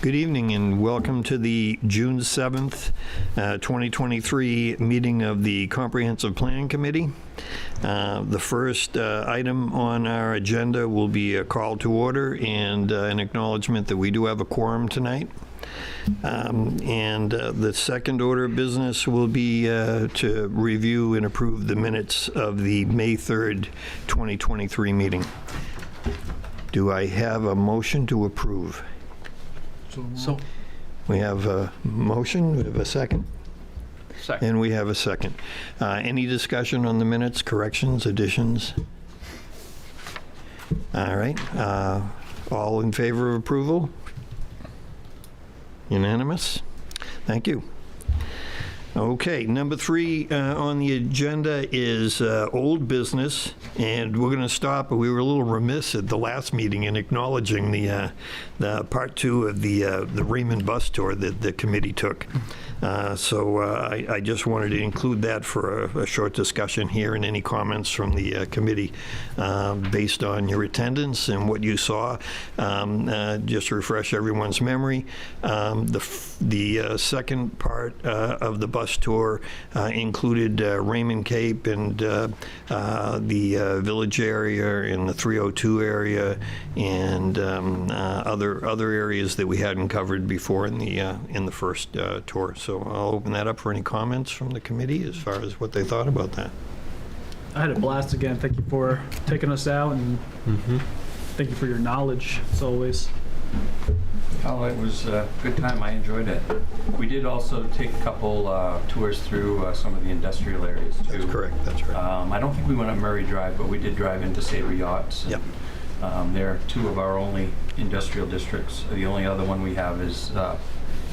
Good evening and welcome to the June 7th, 2023 meeting of the Comprehensive Planning Committee. The first item on our agenda will be a call to order and an acknowledgement that we do have a quorum tonight. The second order of business will be to review and approve the minutes of the May 3rd, 2023 meeting. Do I have a motion to approve? So We have a motion, we have a second, second. and we have a second. Any discussion on the minutes, corrections, additions? All right, all in favor of approval? Unanimous? Thank you. Okay, number 3 on the agenda is old business, and we're going to stop. We were a little remiss at the last meeting in acknowledging the part 2 of the Raymond bus tour that the committee took. So I just wanted to include that for a short discussion here, and any comments from the committee based on your attendance and what you saw. Just to refresh everyone's memory, the second part of the bus tour included Raymond Cape and the village area and the 302 area and other areas that we hadn't covered before in the first tour. So I'll open that up for any comments from the committee as far as what they thought about that. I had a blast again. Thank you for taking us out, and thank you for your knowledge, as always. Oh, it was a good time. I enjoyed it. We did also take a couple tours through some of the industrial areas too. That's correct. That's right. I don't think we went up Murray Drive, but we did drive into Sabre Yachts. Yep. They're 2 of our only industrial districts. The only other one we have is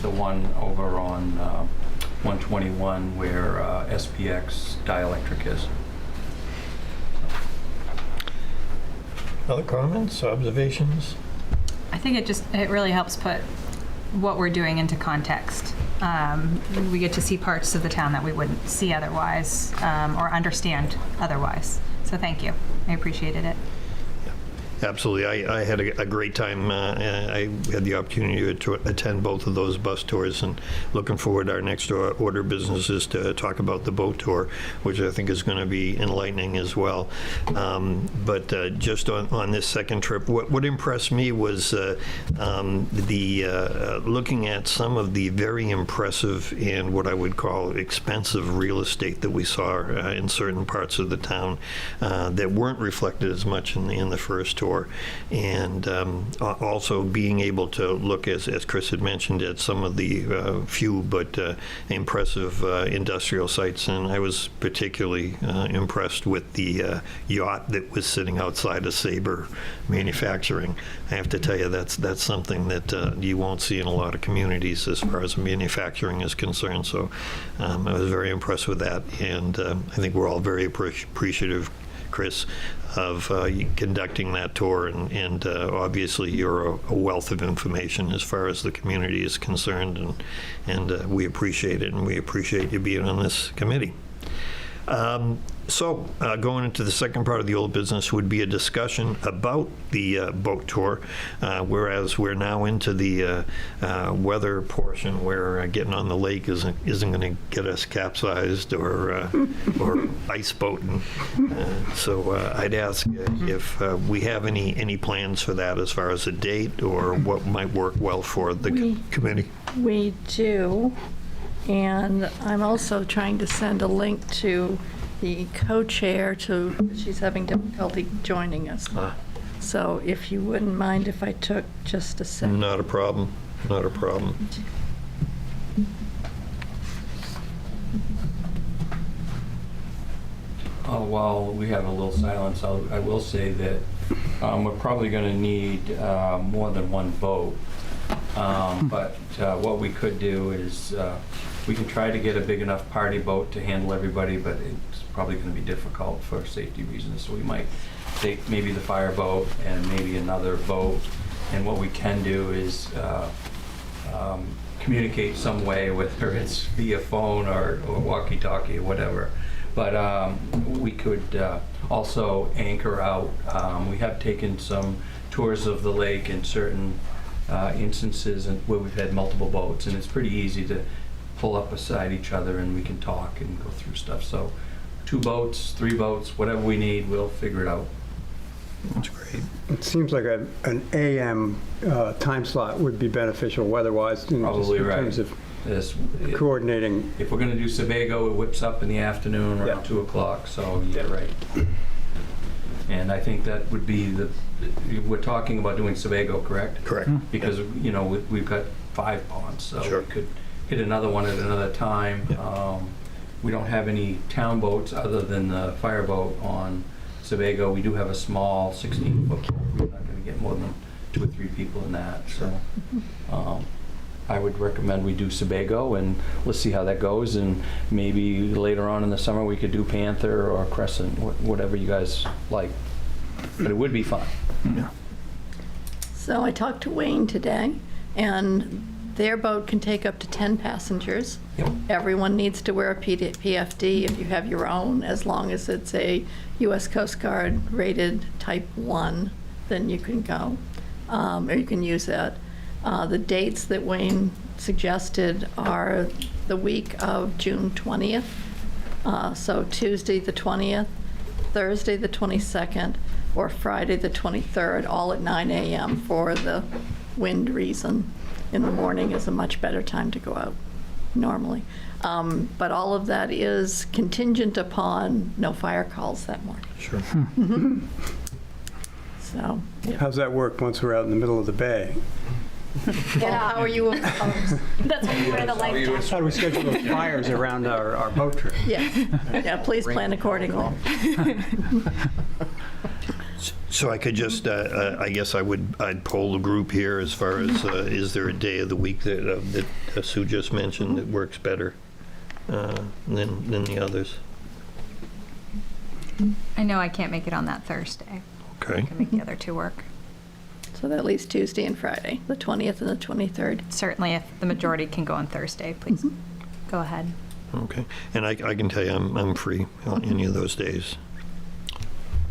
the one over on 121 where SPX Dielectric is. Other comments, observations? I think it really helps put what we're doing into context. We get to see parts of the town that we wouldn't see otherwise or understand otherwise. So thank you. I appreciated it. Absolutely. I had a great time. I had the opportunity to attend both of those bus tours, and looking forward to our next order of business is to talk about the boat tour, which I think is going to be enlightening as well. But just on this second trip, what impressed me was looking at some of the very impressive and what I would call expensive real estate that we saw in certain parts of the town that weren't reflected as much in the first tour. And also being able to look, as Chris had mentioned, at some of the few but impressive industrial sites. And I was particularly impressed with the yacht that was sitting outside of Sabre Manufacturing. I have to tell you, that's something that you won't see in a lot of communities as far as manufacturing is concerned. So I was very impressed with that. And I think we're all very appreciative, Chris, of conducting that tour, and obviously you're a wealth of information as far as the community is concerned, and we appreciate it, and we appreciate you being on this committee. So going into the second part of the old business would be a discussion about the boat tour, whereas we're now into the weather portion where getting on the lake isn't going to get us capsized or ice boating. So I'd ask if we have any plans for that as far as a date or what might work well for the committee. We do, and I'm also trying to send a link to the co-chair she's having difficulty joining us. So if you wouldn't mind if I took just a second. Not a problem. Not a problem. While we have a little silence, I will say that we're probably going to need more than one boat. But what we could do is we can try to get a big enough party boat to handle everybody, but it's probably going to be difficult for safety reasons. So we might take maybe the fire boat and maybe another boat. And what we can do is communicate some way, whether it's via phone or walkie-talkie or whatever. But we could also anchor out. We have taken some tours of the lake in certain instances where we've had multiple boats, and it's pretty easy to pull up beside each other and we can talk and go through stuff. So 2 boats, 3 boats, whatever we need, we'll figure it out. That's great. It seems like an AM time slot would be beneficial weather-wise. Probably in right. terms of This- coordinating. If we're gonna do Sebago, it whips up in the afternoon around Yeah. 2 o'clock, so yeah, right. And I think that would be we're talking about doing Sebago, correct? Correct. Because, you know, we've got 5 ponds, so Sure. we could hit another one at another time. We don't have any town boats other than the fireboat on Sebago. We do have a small 16-foot boat. We're not gonna get more than 2 or 3 people in that, so. I would recommend we do Sebago, and let's see how that goes, and maybe later on in the summer we could do Panther or Crescent, whatever you guys like. But it would be fun. So I talked to Wayne today, and their boat can take up to 10 passengers. Yep. Everyone needs to wear a PFD if you have your own, as long as it's a U.S. Coast Guard rated Type 1, then you can go, or you can use that. The dates that Wayne suggested are the week of June 20th, so Tuesday the 20th, Thursday the 22nd, or Friday the 23rd, all at 9 a.m. for the wind reason. In the morning is a much better time to go out, normally. But all of that is contingent upon no fire calls that morning. Sure. So, How's that work once we're out in the middle of the bay? how are you opposed? That's when you wear the life jacket. How do we schedule those fires around our boat trip? Yeah, please plan accordingly. So I could just, I guess I'd poll the group here as far as, is there a day of the week that Sue just mentioned that works better than the others? I know I can't make it on that Thursday. I Okay. can make the other 2 work. So that leaves Tuesday and Friday, the 20th and the 23rd. Certainly, if the majority can go on Thursday, please go ahead. Okay. And I can tell you, I'm free on any of those days.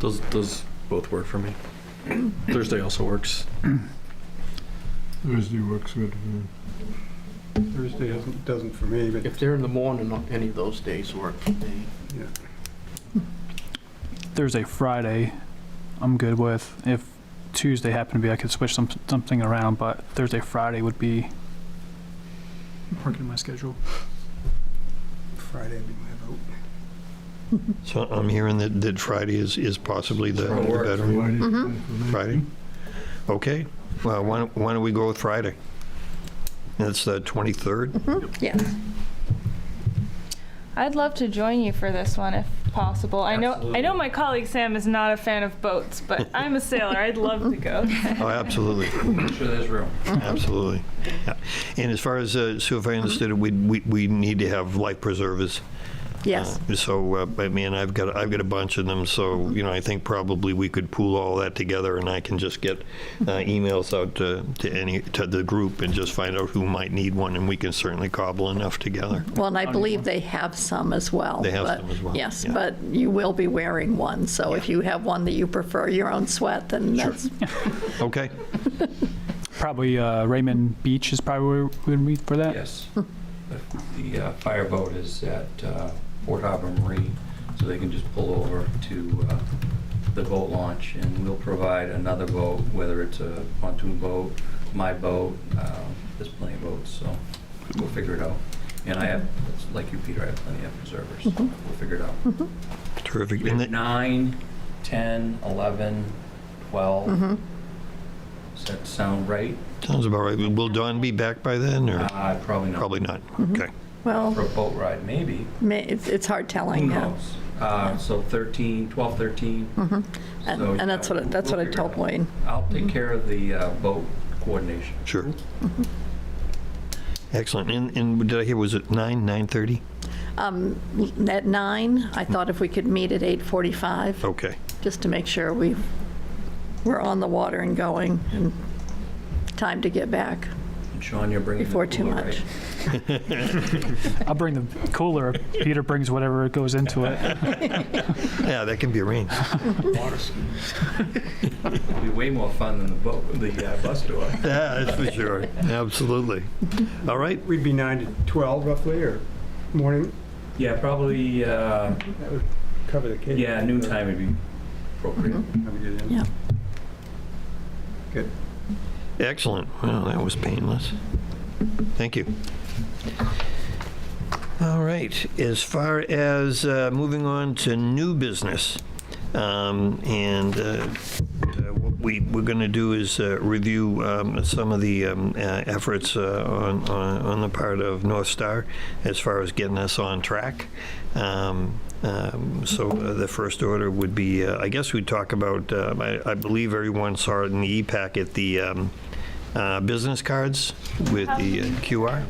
Those both work for me. Thursday also works. Thursday works good for me. Thursday doesn't for me, but If they're in the morning, any of those days work for me. yeah. Thursday, Friday, I'm good with. If Tuesday happened to be, I could switch something around, but Thursday, Friday would be working in my schedule. Friday would be my vote. So I'm hearing that Friday is possibly the better one. Friday's fine for me. Friday? Okay. Well, why don't we go with Friday? That's the 23rd? Yes. I'd love to join you for this one if possible. I know my colleague Sam is not a fan of boats, but I'm a sailor. I'd love to go. Oh, absolutely. Make sure there's room. Absolutely. Yeah. And as far as, Sue, if I understood it, we need to have life preservers. Yes. So, I mean, I've got a bunch of them, so, you know, I think probably we could pool all that together, and I can just get emails out to the group and just find out who might need one, and we can certainly cobble enough together. Well, and I believe they have some as well. They have but- some as well, Yes, yeah. but you will be wearing one, so if you have one that you prefer your own sweat, then that's, Okay? Probably Raymond Beach is probably where we would meet for that. Yes. The fireboat is at Port Harbor Marine, so they can just pull over to the boat launch, and we'll provide another boat, whether it's a pontoon boat, my boat, there's plenty of boats, so we'll figure it out. And I have, like you, Peter, I have plenty of preservers, so we'll figure it out. Terrific. We And have the- 9, 10, 11, 12. Does that sound right? Sounds about right. Will Dawn be back by then, or? Probably not. Probably not. Okay. well, For a boat ride, maybe. it's hard Who telling. Yeah. knows? So 13, 12, 13. So, And that's what we'll I figure told it out. Wayne. I'll take care of the boat coordination. Sure. Excellent. And did I hear, was it 9:30? At 9, I thought if we could meet at 8:45, Okay. just to make sure we're on the water and going, and time to get back. Sean, you're bringing the before too cooler, much. right? I'll bring the cooler. Peter brings whatever goes into it. Yeah, that can be arranged. It'll be way more fun than the bus tour. Yeah, that's for sure. Absolutely. All right. We'd be 9 to 12 roughly, or morning? Yeah, probably, That would cover the kids. yeah, noontime would be appropriate. Have a good end. Yeah. Good. Excellent. Well, that was painless. Thank you. All right. As far as moving on to new business, what we're going to do is review some of the efforts on the part of North Star as far as getting us on track. So the first order would be, I guess we'd talk about, I believe everyone saw it in the e-packet, the business cards with the QR.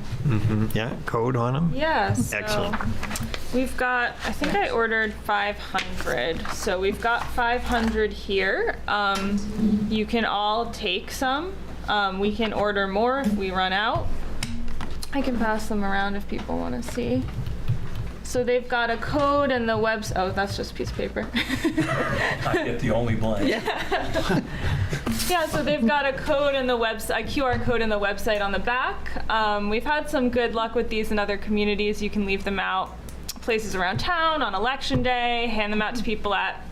Yeah, code on them. Yeah. So Excellent. we've got, I think I ordered 500. So we've got 500 here. You can all take some. We can order more if we run out. I can pass them around if people want to see. So they've got a code and the website. Oh, that's just a piece of paper. I get the only blank. Yeah, so they've got a code in the website, a QR code in the website on the back. We've had some good luck with these in other communities. You can leave them out places around town on election day, hand them out to people at,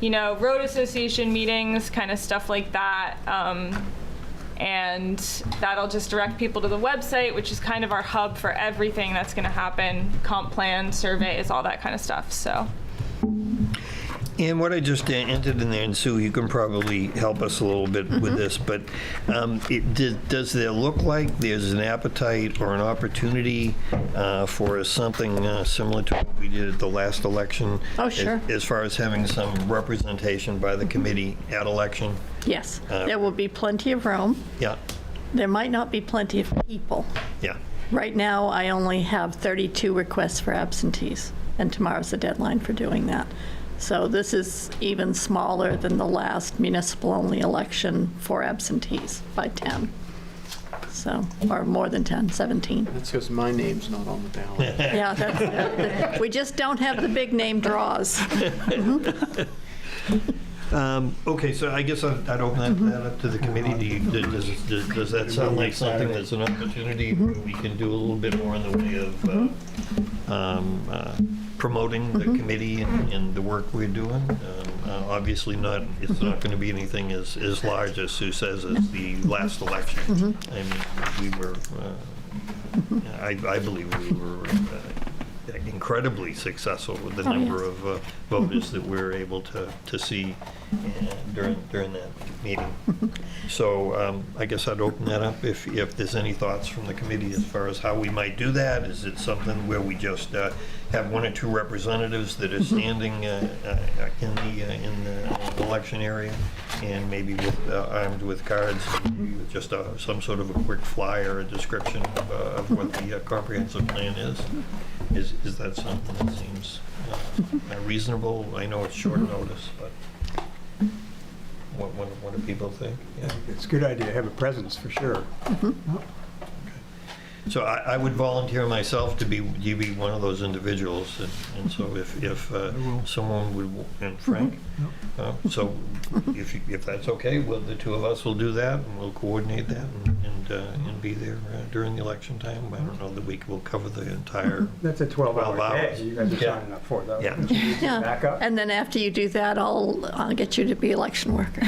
road association meetings, kind of stuff like that. And that'll just direct people to the website, which is kind of our hub for everything that's going to happen, CompPlan, surveys, all that kind of stuff. So. And what I just entered in there, and Sue, you can probably help us a little bit with this, but does there look like there's an appetite or an opportunity for something similar to what we did at the last election? Oh, sure. As far as having some representation by the committee at election? Yes, there will be plenty of room. Yeah, There might not be plenty of people. yeah. Right now, I only have 32 requests for absentees, and tomorrow's the deadline for doing that. So this is even smaller than the last municipal-only election for absentees by 10. So, or more than 10, 17. That's because my name's not on the ballot. Yeah, that's, we just don't have the big name draws. Okay, so I guess I'd open that up to the committee. Does that sound like something that's an opportunity where we can do a little bit more in the way of promoting the committee and the work we're doing? Obviously it's not going to be anything as large as Sue says as the last election. I mean, we were, I believe we were incredibly successful with the number of voters that we were able to see during that meeting. So I guess I'd open that up if there's any thoughts from the committee as far as how we might do that. Is it something where we just have one or two representatives that are standing in the election area and maybe armed with cards, and just some sort of a quick flyer, a description of what the comprehensive plan is? Is that something that seems reasonable? I know it's short notice, but what do people think? Yeah. It's a good idea to have a presence, for sure. So I would volunteer myself to be one of those individuals, and so if someone would, and Frank, so if that's okay, well, the two of us will do that, and we'll coordinate that and be there during the election time. I don't know that we will cover the entire. That's a 12-hour 12 hours. day you guys are Yeah. signing up for, though. Yeah. Yeah. Back up. And then after you do that, I'll get you to be election worker.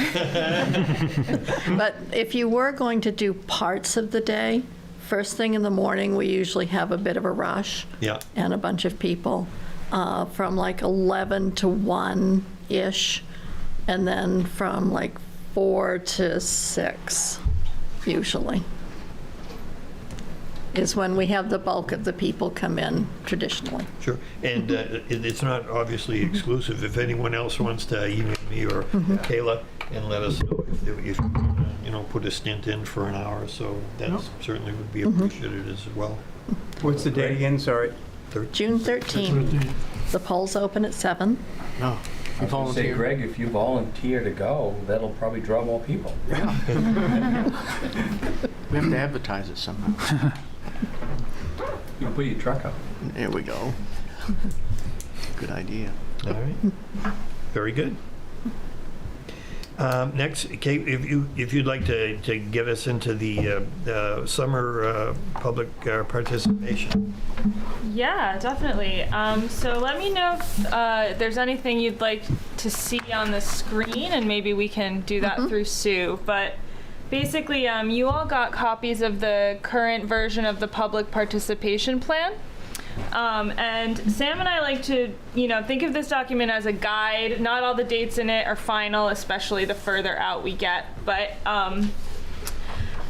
But if you were going to do parts of the day, first thing in the morning, we usually have a bit of a rush. Yeah. And a bunch of people from like 11 to 1-ish, and then from like 4 to 6, usually, is when we have the bulk of the people come in traditionally. Sure, and it's not obviously exclusive. If anyone else wants to email me or Kayla and let us know if put a stint in for an hour or so, that certainly would be appreciated as well. What's the date again? Sorry. June 13th. The polls open at 7. No. I was going to say, Greg, if you volunteer to go, that'll probably draw more people. We have to advertise it somehow. You can put your truck up. There we go. Good idea. All right. Very good. Next, Kate, if you'd like to get us into the summer public participation. Yeah, definitely. So let me know if there's anything you'd like to see on the screen, and maybe we can do that through Sue. But basically, you all got copies of the current version of the public participation plan. And Sam and I like to, think of this document as a guide. Not all the dates in it are final, especially the further out we get. But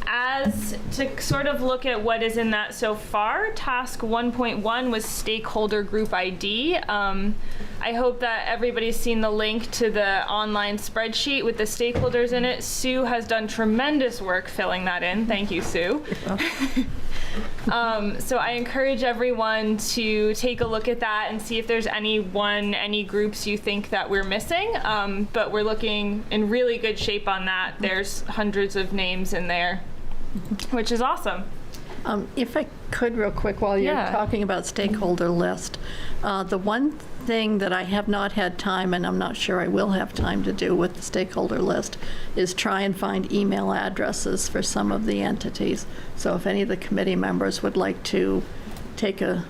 as to sort of look at what is in that so far, task 1.1 was stakeholder group ID. I hope that everybody's seen the link to the online spreadsheet with the stakeholders in it. Sue has done tremendous work filling that in. Thank you, Sue. So I encourage everyone to take a look at that and see if there's any groups you think that we're missing. But we're looking in really good shape on that. There's hundreds of names in there, which is awesome. If I could real quick, while you're Yeah. talking about stakeholder list, the one thing that I have not had time, and I'm not sure I will have time to do with the stakeholder list, is try and find email addresses for some of the entities. So if any of the committee members would like to take a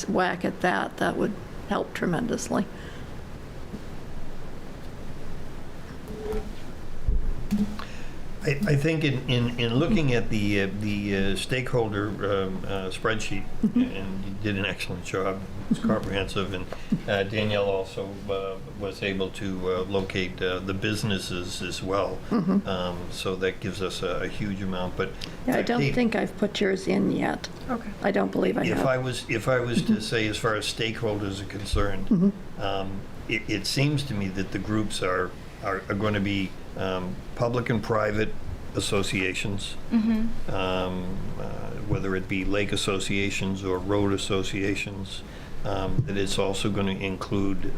whack at that, that would help tremendously. I think in looking at the stakeholder spreadsheet, and you did an excellent job. It was comprehensive, and Danielle also was able to locate the businesses as well. So that gives us a huge amount. But Yeah, I don't Kate, think I've put yours in yet. Okay. I don't believe I if have. I was to say, as far as stakeholders are concerned, it seems to me that the groups are going to be public and private associations, whether it be lake associations or road associations. That it's also going to include,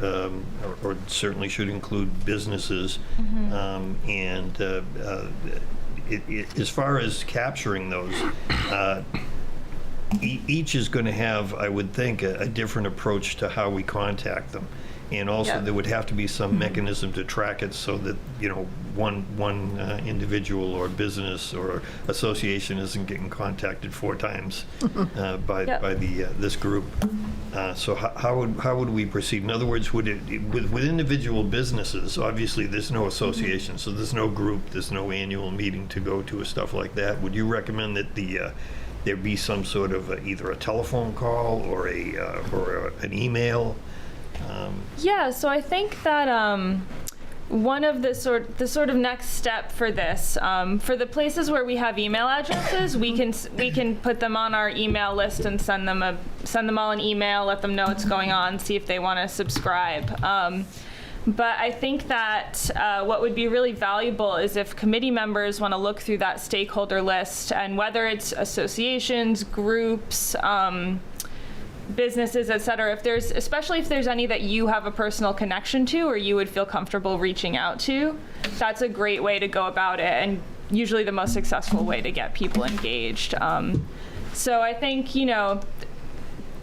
or certainly should include, businesses. And as far as capturing those, each is going to have, I would think, a different approach to how we contact them. And also, Yep. there would have to be some mechanism to track it so that, one individual or business or association isn't getting contacted 4 times by this group. So how would we proceed? In other words, would it with individual businesses? Obviously, there's no association, so there's no group, there's no annual meeting to go to or stuff like that. Would you recommend that there be some sort of either a telephone call or an email? Yeah, so I think that one of the sort of next step for this, for the places where we have email addresses, we can put them on our email list and send them all an email, let them know what's going on, see if they want to subscribe. But I think that what would be really valuable is if committee members want to look through that stakeholder list, and whether it's associations, groups, businesses, et cetera, especially if there's any that you have a personal connection to or you would feel comfortable reaching out to, that's a great way to go about it, and usually the most successful way to get people engaged. So I think,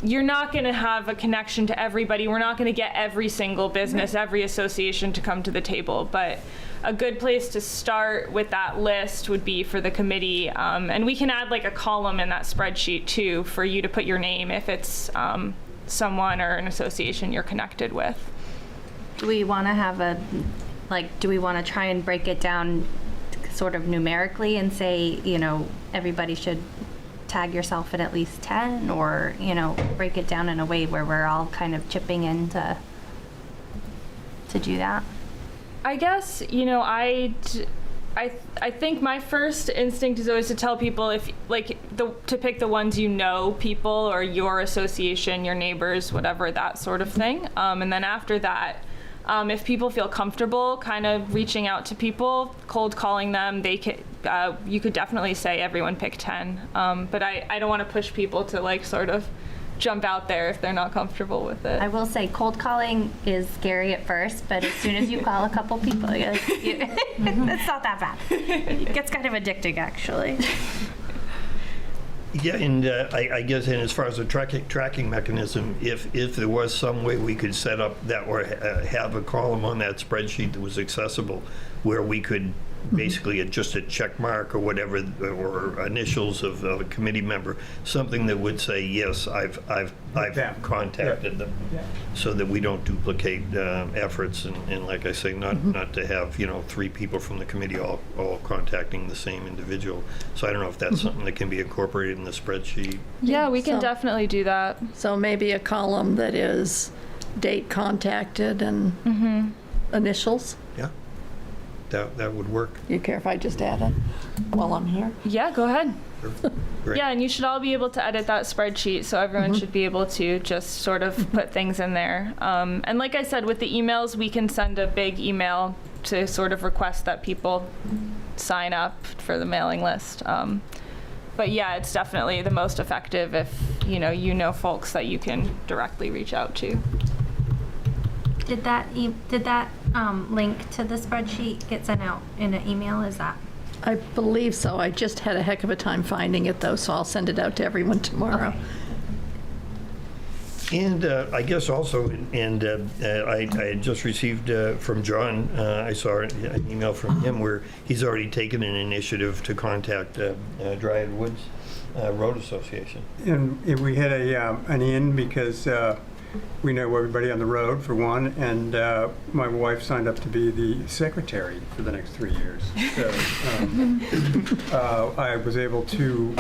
you're not going to have a connection to everybody. We're not going to get every single business, every association to come to the table, but a good place to start with that list would be for the committee. And we can add like a column in that spreadsheet too for you to put your name if it's someone or an association you're connected with. Do we want to have do we want to try and break it down sort of numerically and say, everybody should tag yourself at least 10, or, break it down in a way where we're all kind of chipping in to do that? I guess, I think my first instinct is always to tell people to pick the ones people or your association, your neighbors, whatever, that sort of thing. And then after that, if people feel comfortable kind of reaching out to people, cold calling them, you could definitely say everyone pick 10. But I don't want to push people to sort of jump out there if they're not comfortable with it. I will say cold calling is scary at first, but as soon as you call a couple people, it's not that bad. It gets kind of addicting, actually. Yeah, and I guess, and as far as the tracking mechanism, if there was some way we could set up that or have a column on that spreadsheet that was accessible where we could basically just a check mark or whatever, or initials of a committee member, something that would say, yes, I've Yeah. contacted them, Yeah. so that we don't duplicate efforts, and like I say, not to have, 3 people from the committee all contacting the same individual. So I don't know if that's something that can be incorporated in the spreadsheet. Yeah, we can So- definitely do that. So maybe a column that is date contacted and initials. Yeah, that would work. You care if I just add it while I'm here? Yeah, go ahead. Great. Yeah, and you should all be able to edit that spreadsheet, so everyone should be able to just sort of put things in there. And like I said, with the emails, we can send a big email to sort of request that people sign up for the mailing list. But yeah, it's definitely the most effective if you know folks that you can directly reach out to. Did that link to the spreadsheet get sent out in an email? Is that? I believe so. I just had a heck of a time finding it, though, so I'll send it out to everyone tomorrow. And I guess also, and I had just received from John, I saw an email from him where he's already taken an initiative to contact Dryad Woods Road Association. And we had an in because we know everybody on the road, for one, and my wife signed up to be the secretary for the next 3 years. So I was able to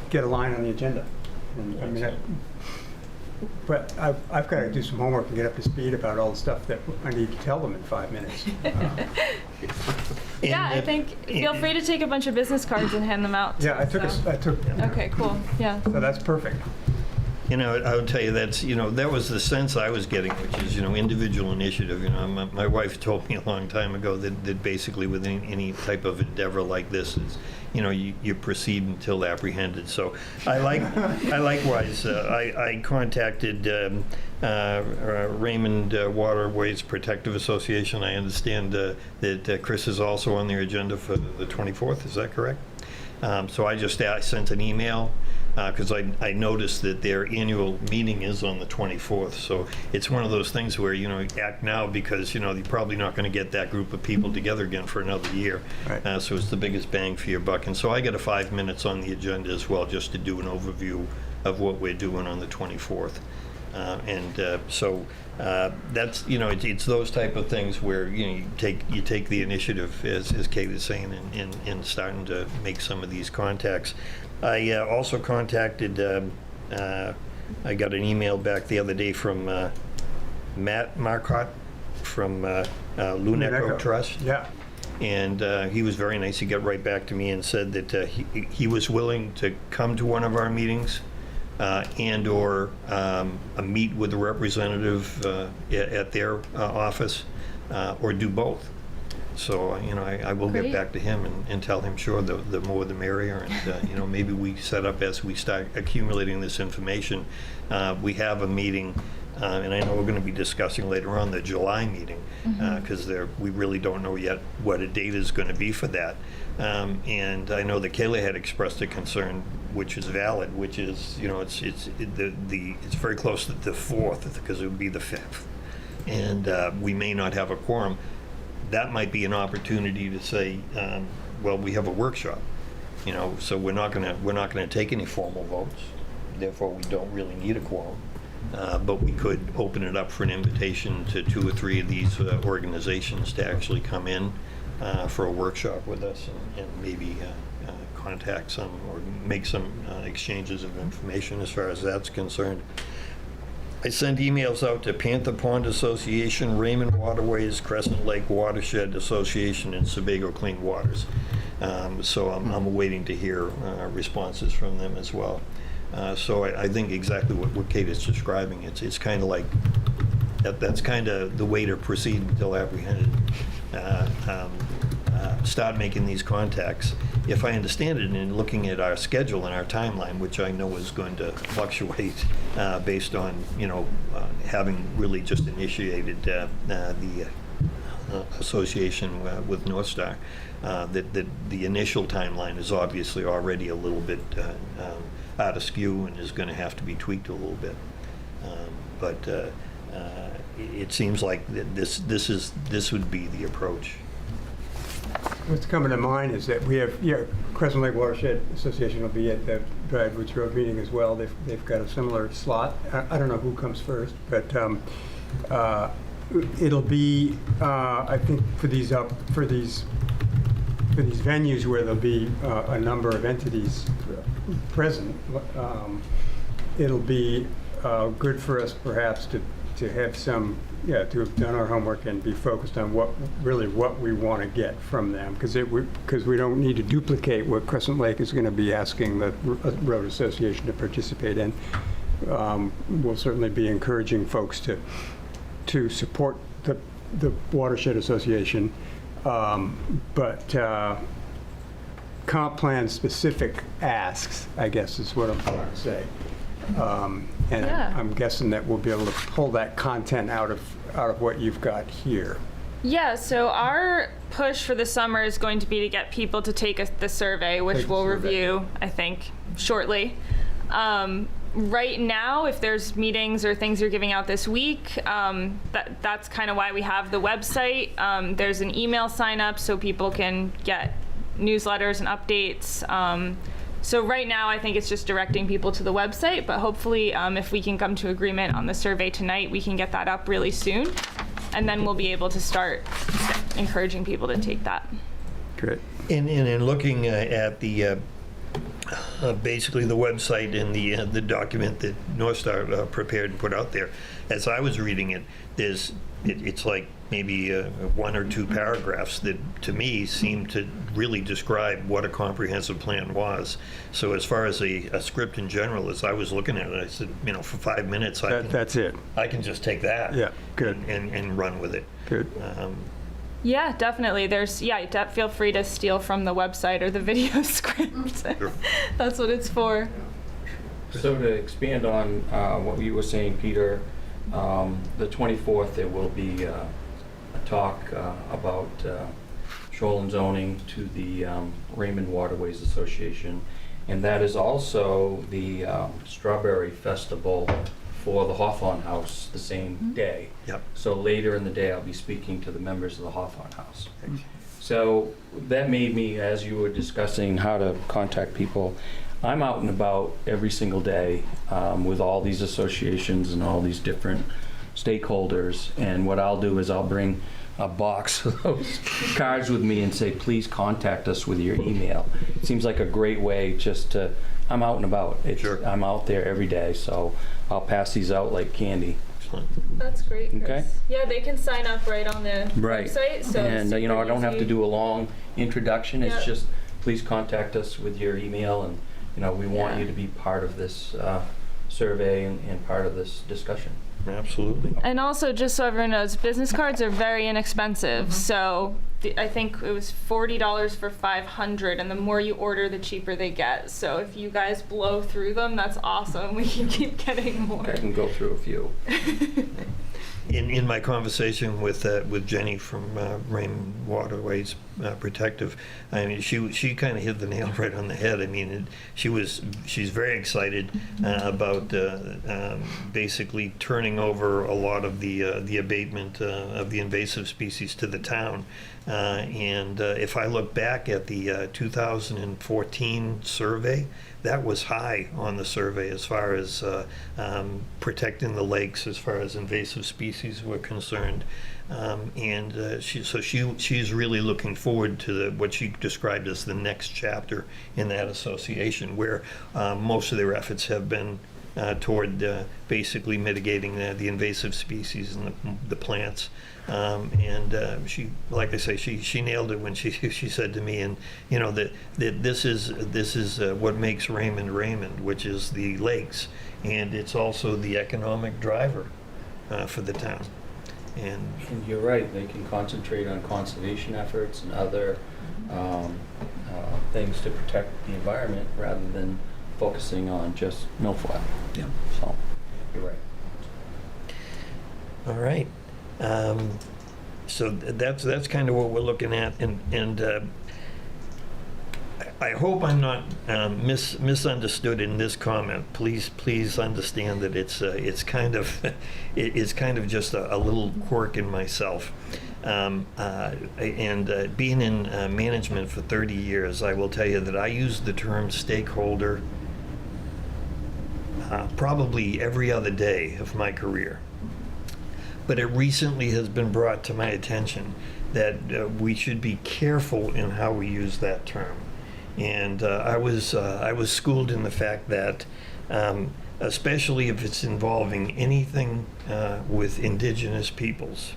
get a line on the agenda. And, I mean, but I've got to do some homework and get up to speed about all the stuff that I need to tell them in 5 minutes. Yeah, I think feel free to take a bunch of business cards and hand them out. Yeah, I took. Okay, cool. Yeah. So that's perfect. I would tell you that was the sense I was getting, which is, individual initiative. My wife told me a long time ago that basically with any type of endeavor like this is, you proceed until apprehended. So I likewise, I contacted Raymond Waterways Protective Association. I understand that Chris is also on their agenda for the 24th. Is that correct? So I just sent an email because I noticed that their annual meeting is on the 24th. So it's one of those things where, act now because, you're probably not going to get that group of people together again for another year. Right. So it's the biggest bang for your buck. And so I got 5 minutes on the agenda as well, just to do an overview of what we're doing on the 24th. So that's, it's those type of things where, you take the initiative, as Kate is saying, and starting to make some of these contacts. I also contacted, I got an email back the other day from Matt Marcotte from Luneco Trust. Yeah. And he was very nice. He got right back to me and said that he was willing to come to one of our meetings and/or meet with a representative at their office, or do both. So, I will Great. get back to him and tell him, sure, the more the merrier. And, maybe we set up, as we start accumulating this information, we have a meeting, and I know we're going to be discussing later on the July meeting, because we really don't know yet what a date is going to be for that. And I know that Kayla had expressed a concern, which is valid, which is, it's very close to the 4th, because it would be the 5th. And we may not have a quorum. That might be an opportunity to say, well, we have a workshop, so we're not going to take any formal votes. Therefore, we don't really need a quorum. But we could open it up for an invitation to 2 or 3 of these organizations to actually come in for a workshop with us and maybe contact some or make some exchanges of information as far as that's concerned. I sent emails out to Panther Pond Association, Raymond Waterways, Crescent Lake Watershed Association, and Sebago Clean Waters. So I'm awaiting to hear responses from them as well. So I think exactly what Kate is describing. It's kind of like that's kind of the way to proceed until apprehended. start making these contacts. If I understand it, and looking at our schedule and our timeline, which I know is going to fluctuate based on, having really just initiated the association with North Star, that the initial timeline is obviously already a little bit out of skew and is going to have to be tweaked a little bit. But it seems like this would be the approach. What's coming to mind is that we have, Crescent Lake Watershed Association will be at the Dry Woods Road meeting as well. They've got a similar slot. I don't know who comes first, but it'll be, I think, for these venues where there'll be a number of entities present, it'll be good for us perhaps to have some, to have done our homework and be focused on what we want to get from them, because we don't need to duplicate what Crescent Lake is going to be asking the Road Association to participate in. We'll certainly be encouraging folks to support the Watershed Association, but CompPlan specific asks, I guess is what I'm trying to say. And Yeah. I'm guessing that we'll be able to pull that content out of what you've got here. Yeah, so our push for the summer is going to be to get people to take the survey, which Take the we'll survey. review, I think, shortly. Right now, if there's meetings or things you're giving out this week, that's kind of why we have the website. There's an email sign up so people can get newsletters and updates. So right now, I think it's just directing people to the website, but hopefully if we can come to agreement on the survey tonight, we can get that up really soon. And then we'll be able to start encouraging people to take that. Great. And in looking at the basically the website and the document that North Star prepared and put out there, as I was reading it, it's like maybe one or two paragraphs that to me seem to really describe what a comprehensive plan was. So as far as a script in general, as I was looking at it, I said, for 5 minutes, That's it. I can just take that Yeah, good. and run with it. Good. Yeah, definitely. Feel free to steal from the website or the video script. Sure. That's what it's for. So to expand on what you were saying, Peter, the 24th, there will be a talk about shoreline zoning to the Raymond Waterways Association. And that is also the Strawberry Festival for the Hawthorne House the same day. Yep. So later in the day, I'll be speaking to the members of the Hawthorne House. So that made me, as you were discussing how to contact people, I'm out and about every single day with all these associations and all these different stakeholders. And what I'll do is I'll bring a box of those cards with me and say, please contact us with your email. It seems like a great way just to, I'm out and about. Sure. I'm out there every day, so I'll pass these out like candy. Excellent. That's great, Chris. Okay. Yeah, they can sign up right on the website. So And, I don't have to do a long introduction. It's Yep. just, please contact us with your email, and, we want you to be part of this survey and part of this discussion. Absolutely. And also, just so everyone knows, business cards are very inexpensive. So I think it was $40 for 500, and the more you order, the cheaper they get. So if you guys blow through them, that's awesome. We can keep getting more. I can go through a few. In my conversation with Jenny from Raymond Waterways Protective, I mean, she kind of hit the nail right on the head. I mean, she's very excited about basically turning over a lot of the abatement of the invasive species to the town. And if I look back at the 2014 survey, that was high on the survey as far as protecting the lakes, as far as invasive species were concerned. She's really looking forward to what she described as the next chapter in that association, where most of their efforts have been toward basically mitigating the invasive species and the plants. She, like I say, she nailed it when she said to me, and that this is what makes Raymond, which is the lakes, and it's also the economic driver for the town. And And you're right, they can concentrate on conservation efforts and other things to protect the environment rather than focusing on just milfoil. Yeah. So, you're right. all right. So that's kind of what we're looking at, and I hope I'm not misunderstood in this comment. Please understand that it's kind of it's kind of just a little quirk in myself. And being in management for 30 years, I will tell you that I use the term stakeholder probably every other day of my career. But it recently has been brought to my attention that we should be careful in how we use that term. And I was schooled in the fact that, especially if it's involving anything with indigenous peoples,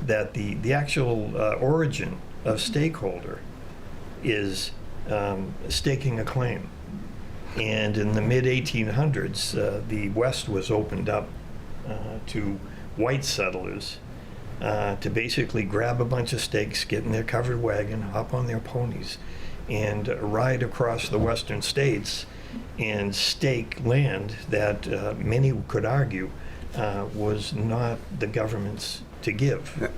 that the actual origin of stakeholder is staking a claim. And in the mid-1800s, the West was opened up to white settlers to basically grab a bunch of stakes, get in their covered wagon, hop on their ponies, and ride across the western states and stake land that many could argue was not the government's to give.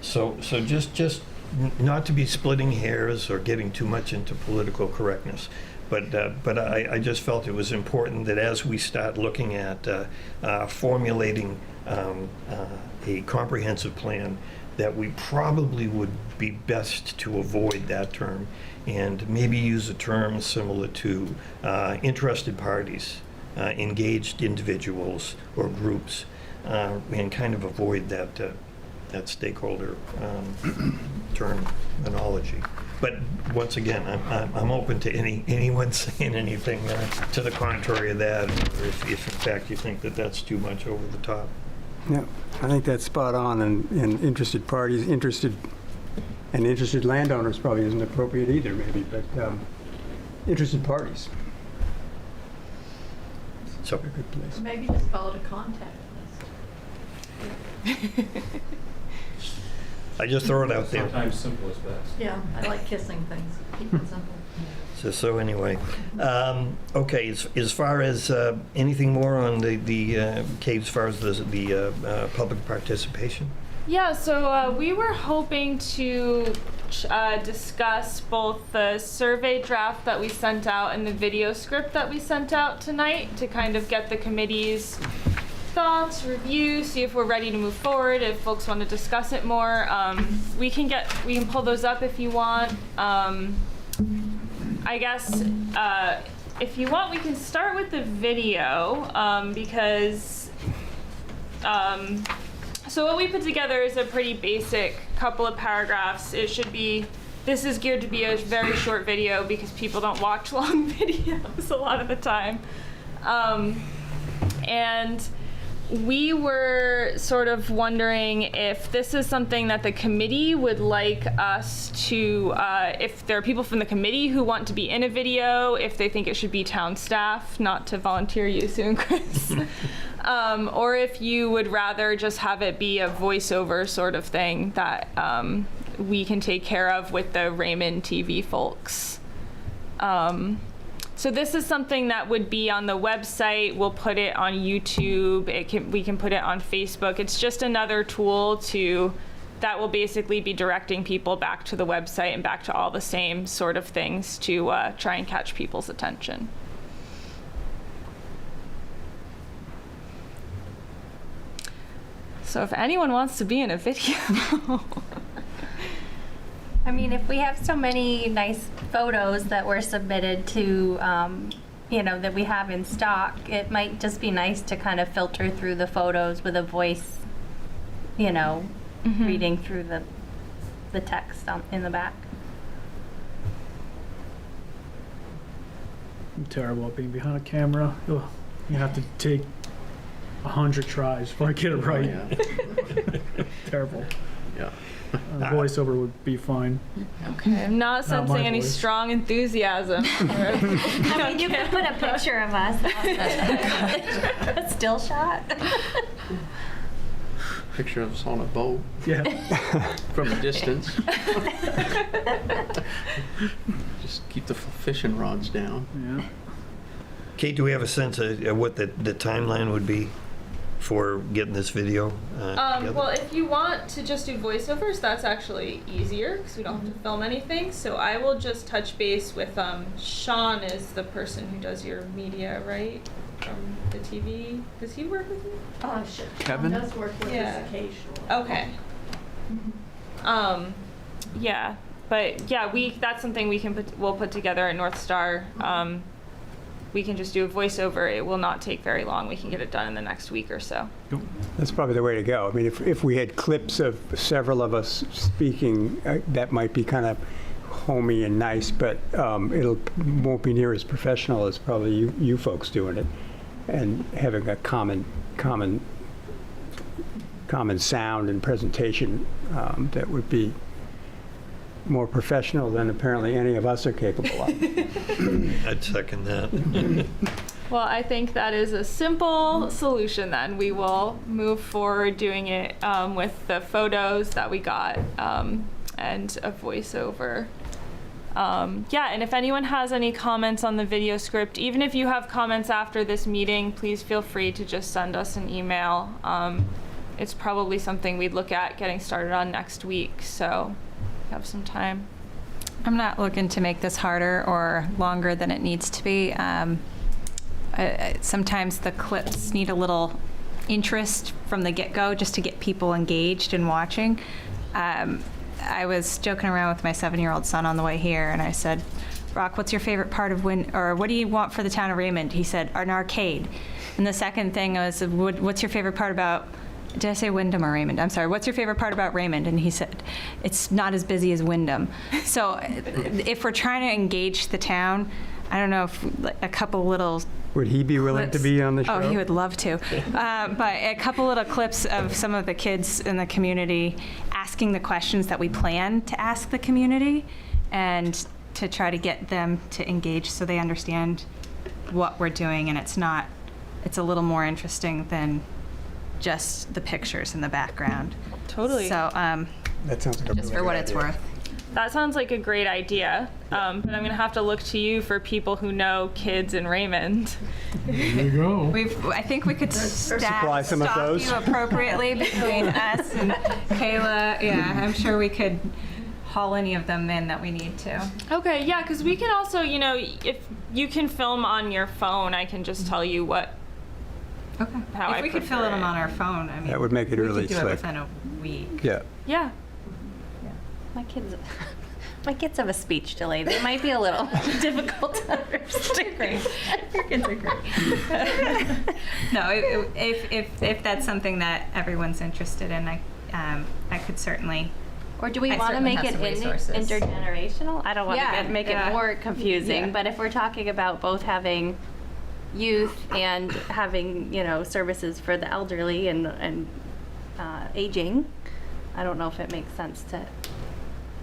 So just not to be splitting hairs or getting too much into political correctness, but I just felt it was important that as we start looking at formulating a comprehensive plan, that we probably would be best to avoid that term and maybe use a term similar to interested parties, engaged individuals or groups, and kind of avoid that stakeholder terminology. But once again, I'm open to anyone saying anything to the contrary of that, or if in fact you think that that's too much over the top. Yeah, I think that's spot on, and interested parties, interested landowners probably isn't appropriate either, maybe, but interested parties. So, A good place. Maybe just call it a contact list. I just throw it out there. Sometimes simple is best. Yeah, I like kissing things. Keep it simple. So anyway, okay. As far as anything more on the Kate, as far as the public participation. Yeah, so we were hoping to discuss both the survey draft that we sent out and the video script that we sent out tonight to kind of get the committee's thoughts, review, see if we're ready to move forward, if folks want to discuss it more. We can pull those up if you want. I guess if you want, we can start with the video because so what we put together is a pretty basic couple of paragraphs. This is geared to be a very short video because people don't watch long videos a lot of the time. And we were sort of wondering if this is something that the committee would like us to, if there are people from the committee who want to be in a video, if they think it should be town staff, not to volunteer you soon, Chris, or if you would rather just have it be a voiceover sort of thing that we can take care of with the Raymond TV folks. So this is something that would be on the website. We'll put it on YouTube. We can put it on Facebook. It's just another tool that will basically be directing people back to the website and back to all the same sort of things to try and catch people's attention. So if anyone wants to be in a video. I mean, if we have so many nice photos that were submitted to, that we have in stock, it might just be nice to kind of filter through the photos with a voice, reading through the text in the back. I'm terrible at being behind a camera. Ugh, you have to take 100 tries before I get it right. Yeah. Terrible. Yeah. Voiceover would be fine. Okay, I'm not sensing my any voice. strong enthusiasm. I mean, you could put a picture of us on a still shot. picture of us on a boat Yeah. from a distance. Just keep the fishing rods down. Yeah. Kate, do we have a sense of what the timeline would be for getting this video together? Well, if you want to just do voiceovers, that's actually easier because we don't have to film anything. So I will just touch base with Sean is the person who does your media, right? From the TV. Does he work with you? Sure. Kevin? Does work with Yeah. us occasionally. Okay. Yeah, but yeah, that's something we'll put together at North Star. We can just do a voiceover. It will not take very long. We can get it done in the next week or so. That's probably the way to go. I mean, if we had clips of several of us speaking, that might be kind of homey and nice, but won't be near as professional as probably you folks doing it, and having a common sound and presentation that would be more professional than apparently any of us are capable of. I'd second that. Well, I think that is a simple solution then. We will move forward doing it with the photos that we got and a voiceover. Yeah, and if anyone has any comments on the video script, even if you have comments after this meeting, please feel free to just send us an email. It's probably something we'd look at getting started on next week, so have some time. I'm not looking to make this harder or longer than it needs to be. Sometimes the clips need a little interest from the get-go just to get people engaged and watching. I was joking around with my 7-year-old son on the way here, and I said, Brock, what's your favorite part of or what do you want for the town of Raymond? He said, an arcade. And the second thing was, what's your favorite part about, did I say Wyndham or Raymond? I'm sorry, what's your favorite part about Raymond? And he said, it's not as busy as Wyndham. So if we're trying to engage the town, I don't know if a couple little Would he be willing to be on the show? Oh, he would love to. But a couple little clips of some of the kids in the community asking the questions that we plan to ask the community, and to try to get them to engage so they understand what we're doing, and it's a little more interesting than just the pictures in the background. Totally. So That sounds like a just really for what good it's idea. worth. That sounds like a great idea, but I'm gonna have to look to you for people who know kids in Raymond. I think we could Supply some of stock those. you appropriately between us and Kayla. Yeah, I'm sure we could haul any of them in that we need to. Okay, yeah, because we can also, if you can film on your phone, I can just tell you what. Okay. How If I we could fill prefer them it. on our phone, I mean, That would make it we really could do slick. it within a week. Yeah. Yeah. My kids have a speech delay. They might be a little difficult to understand. Your kids are great. No, if that's something that everyone's interested in, I could certainly. Or do we I want to certainly make have it some resources. intergenerational? I don't want Yeah, to make yeah. it more confusing, Yeah. but if we're talking about both having youth and having, services for the elderly and aging, I don't know if it makes sense to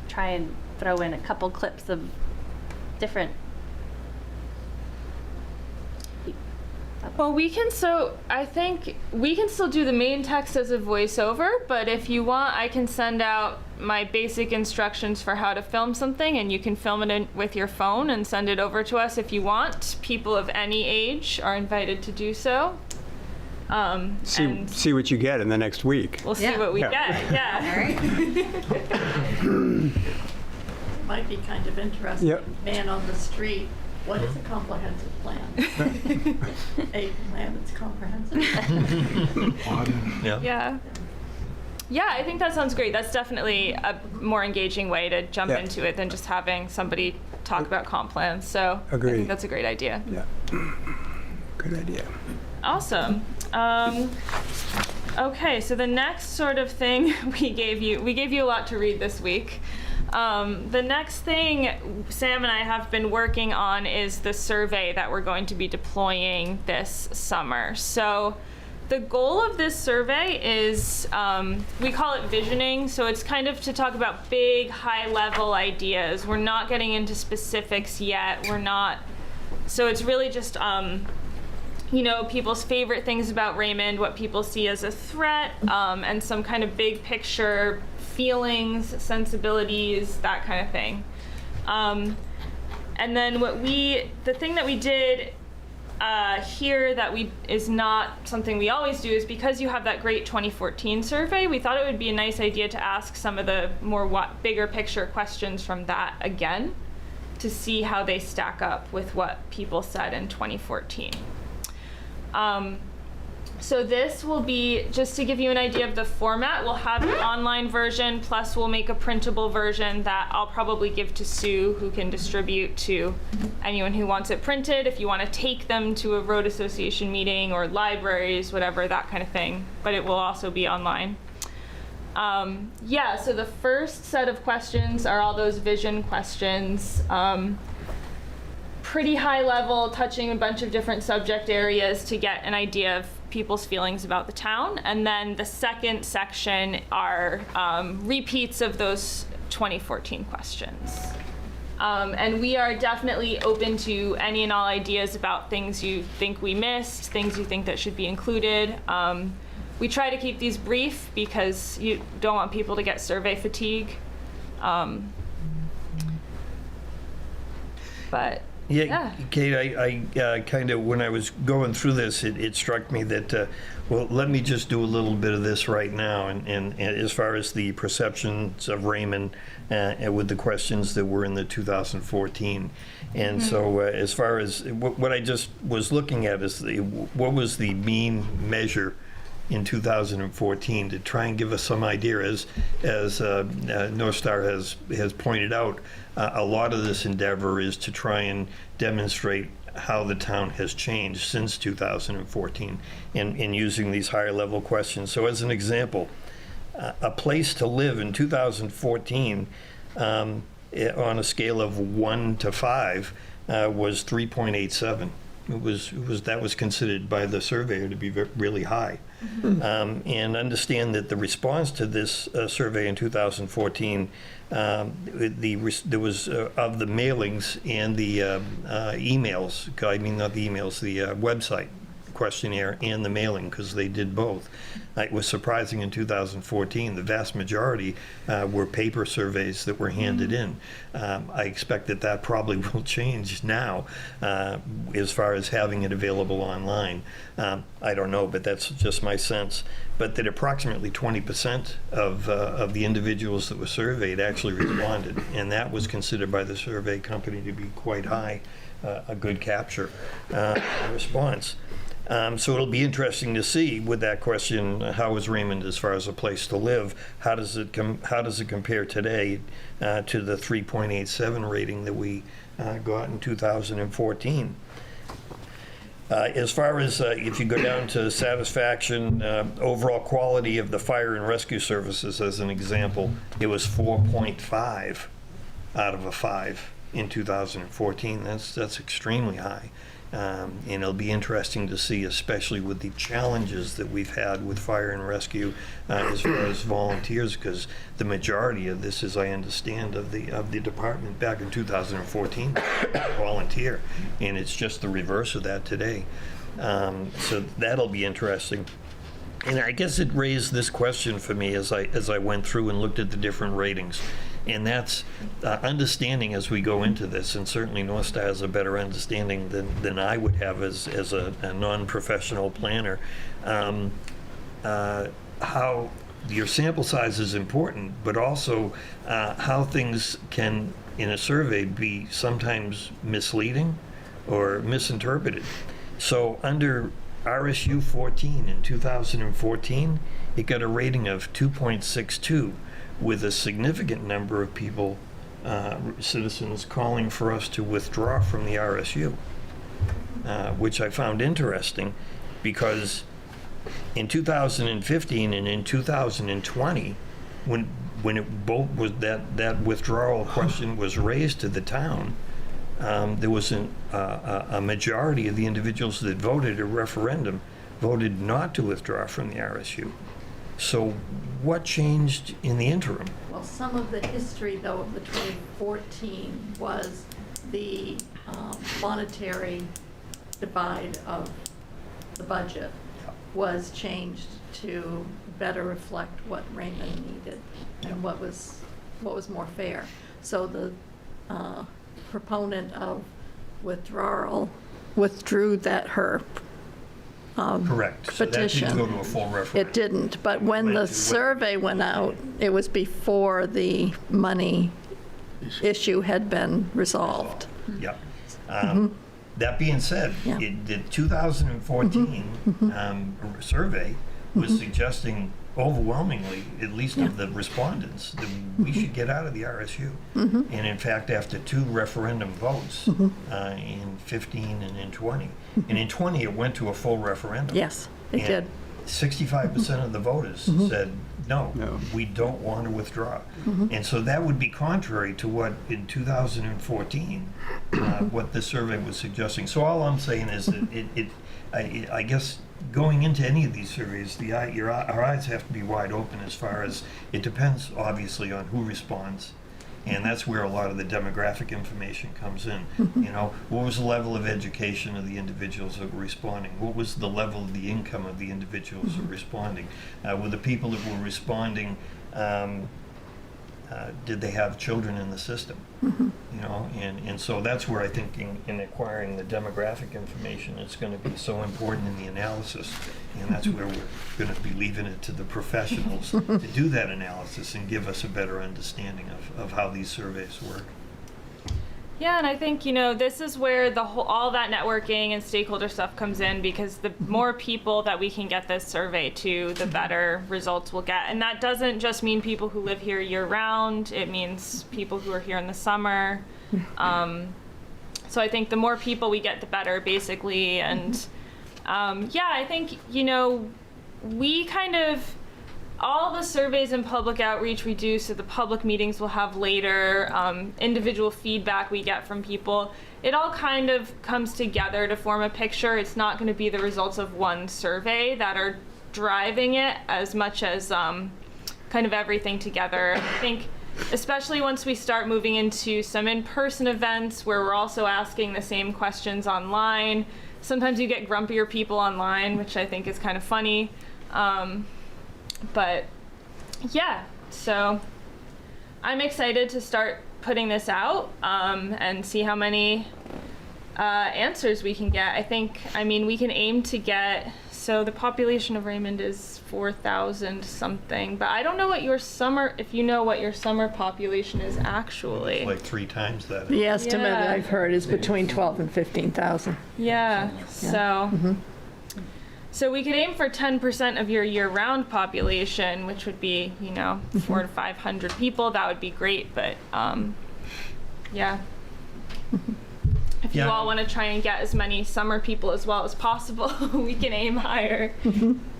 try and throw in a couple clips of different. Well, I think we can still do the main text as a voiceover, but if you want, I can send out my basic instructions for how to film something, and you can film it with your phone and send it over to us if you want. People of any age are invited to do so. And See what you get in the next week. we'll see Yeah. what we Yeah. get. Yeah. All right. Might be kind of interesting. Yep. Man on the street, what is a comprehensive plan? A plan that's comprehensive. Yeah. Yeah. Yeah, I think that sounds great. That's definitely a more engaging way to jump Yeah. into it than just having somebody talk about comp plans. So I Agreed. think that's a great idea. Yeah. Good idea. Awesome. Okay, so the next sort of thing we gave you a lot to read this week. The next thing Sam and I have been working on is the survey that we're going to be deploying this summer. So the goal of this survey is, we call it visioning, so it's kind of to talk about big, high-level ideas. We're not getting into specifics yet. So it's really just people's favorite things about Raymond, what people see as a threat, and some kind of big picture feelings, sensibilities, that kind of thing. And then the thing that we did here that is not something we always do is because you have that great 2014 survey, we thought it would be a nice idea to ask some of the more bigger picture questions from that again to see how they stack up with what people said in 2014. So this will be, just to give you an idea of the format, we'll have an online version, plus we'll make a printable version that I'll probably give to Sue, who can distribute to anyone who wants it printed, if you want to take them to a road association meeting or libraries, whatever, that kind of thing, but it will also be online. So the first set of questions are all those vision questions. Pretty high level, touching a bunch of different subject areas to get an idea of people's feelings about the town. And then the second section are repeats of those 2014 questions. And we are definitely open to any and all ideas about things you think we missed, things you think that should be included. We try to keep these brief because you don't want people to get survey fatigue. But Yeah, Kate, I kind of, when I was going through this, it struck me that, well, let me just do a little bit of this right now. And as far as the perceptions of Raymond with the questions that were in the 2014. And so as far as what I just was looking at is what was the mean measure in 2014 to try and give us some idea, as North Star has pointed out, a lot of this endeavor is to try and demonstrate how the town has changed since 2014 in using these higher level questions. So as an example, a place to live in 2014 on a scale of 1 to 5 was 3.87. That was considered by the surveyor to be really high. And understand that the response to this survey in 2014, there was of the mailings and the emails, I mean not the emails, the website questionnaire and the mailing, because they did both. It was surprising in 2014, the vast majority were paper surveys that were handed in. I expect that probably will change now as far as having it available online. I don't know, but that's just my sense. But that approximately 20% of the individuals that were surveyed actually responded, and that was considered by the survey company to be quite high, a good capture response. So it'll be interesting to see with that question, how is Raymond as far as a place to live? How does it compare today to the 3.87 rating that we got in 2014? As far as if you go down to satisfaction, overall quality of the fire and rescue services as an example, it was 4.5 out of a 5 in 2014. That's extremely high. And it'll be interesting to see, especially with the challenges that we've had with fire and rescue as far as volunteers, because the majority of this, as I understand, of the department back in 2014 volunteer, and it's just the reverse of that today. So that'll be interesting. And I guess it raised this question for me as I went through and looked at the different ratings. And that's understanding as we go into this, and certainly North Star has a better understanding than I would have as a non-professional planner, how your sample size is important, but also how things can, in a survey, be sometimes misleading or misinterpreted. So under RSU 14 in 2014, it got a rating of 2.62, with a significant number of people, citizens, calling for us to withdraw from the RSU, which I found interesting, because in 2015 and in 2020, when it both was that withdrawal question was raised to the town, there was a majority of the individuals that voted a referendum voted not to withdraw from the RSU. So what changed in the interim? Well, some of the history, though, of the 2014 was the monetary divide of the budget was changed to better reflect what Raymond needed and what was more fair. So the proponent of withdrawal withdrew her Correct. So that didn't petition. go to a full referendum. It didn't, but when Went the to- survey went out, it was before the money issue had been resolved. Yep. That being said, Yeah. the 2014 survey was suggesting overwhelmingly, at least of the respondents, that we should get out of the RSU. And in fact, after 2 referendum votes in 15 and in 20, and in 20 it went to a full referendum. Yes, it And did. 65% of the voters said, no, we don't want to withdraw. And so that would be contrary to what in 2014, what the survey was suggesting. So all I'm saying is that I guess going into any of these surveys, our eyes have to be wide open as far as, it depends obviously on who responds. And that's where a lot of the demographic information comes in. You know, what was the level of education of the individuals that were responding? What was the level of the income of the individuals that were responding? Were the people that were responding, did they have children in the system? You know, and so that's where I think in acquiring the demographic information, it's going to be so important in the analysis. And that's where we're going to be leaving it to the professionals to do that analysis and give us a better understanding of how these surveys work. Yeah, and I think, you know, this is where all that networking and stakeholder stuff comes in, because the more people that we can get this survey to, the better results we'll get. And that doesn't just mean people who live here year round, it means people who are here in the summer. So I think the more people we get, the better, basically. And yeah, I think, you know, we kind of, all the surveys and public outreach we do, so the public meetings we'll have later, individual feedback we get from people, it all kind of comes together to form a picture. It's not going to be the results of one survey that are driving it as much as kind of everything together. And I think especially once we start moving into some in-person events where we're also asking the same questions online, sometimes you get grumpier people online, which I think is kind of funny. But yeah, so I'm excited to start putting this out and see how many answers we can get. I mean, we can aim to get, so the population of Raymond is 4,000 something, but I don't know what your summer, if you know what your summer population is actually. It's like 3 times that. The estimate Yeah. I've heard is between 12 and 15,000. Yeah, so. So we could aim for 10% of your year-round population, which would be, you know, 400 to 500 people. That would be great, but yeah. If you Yeah. all want to try and get as many summer people as well as possible, we can aim higher.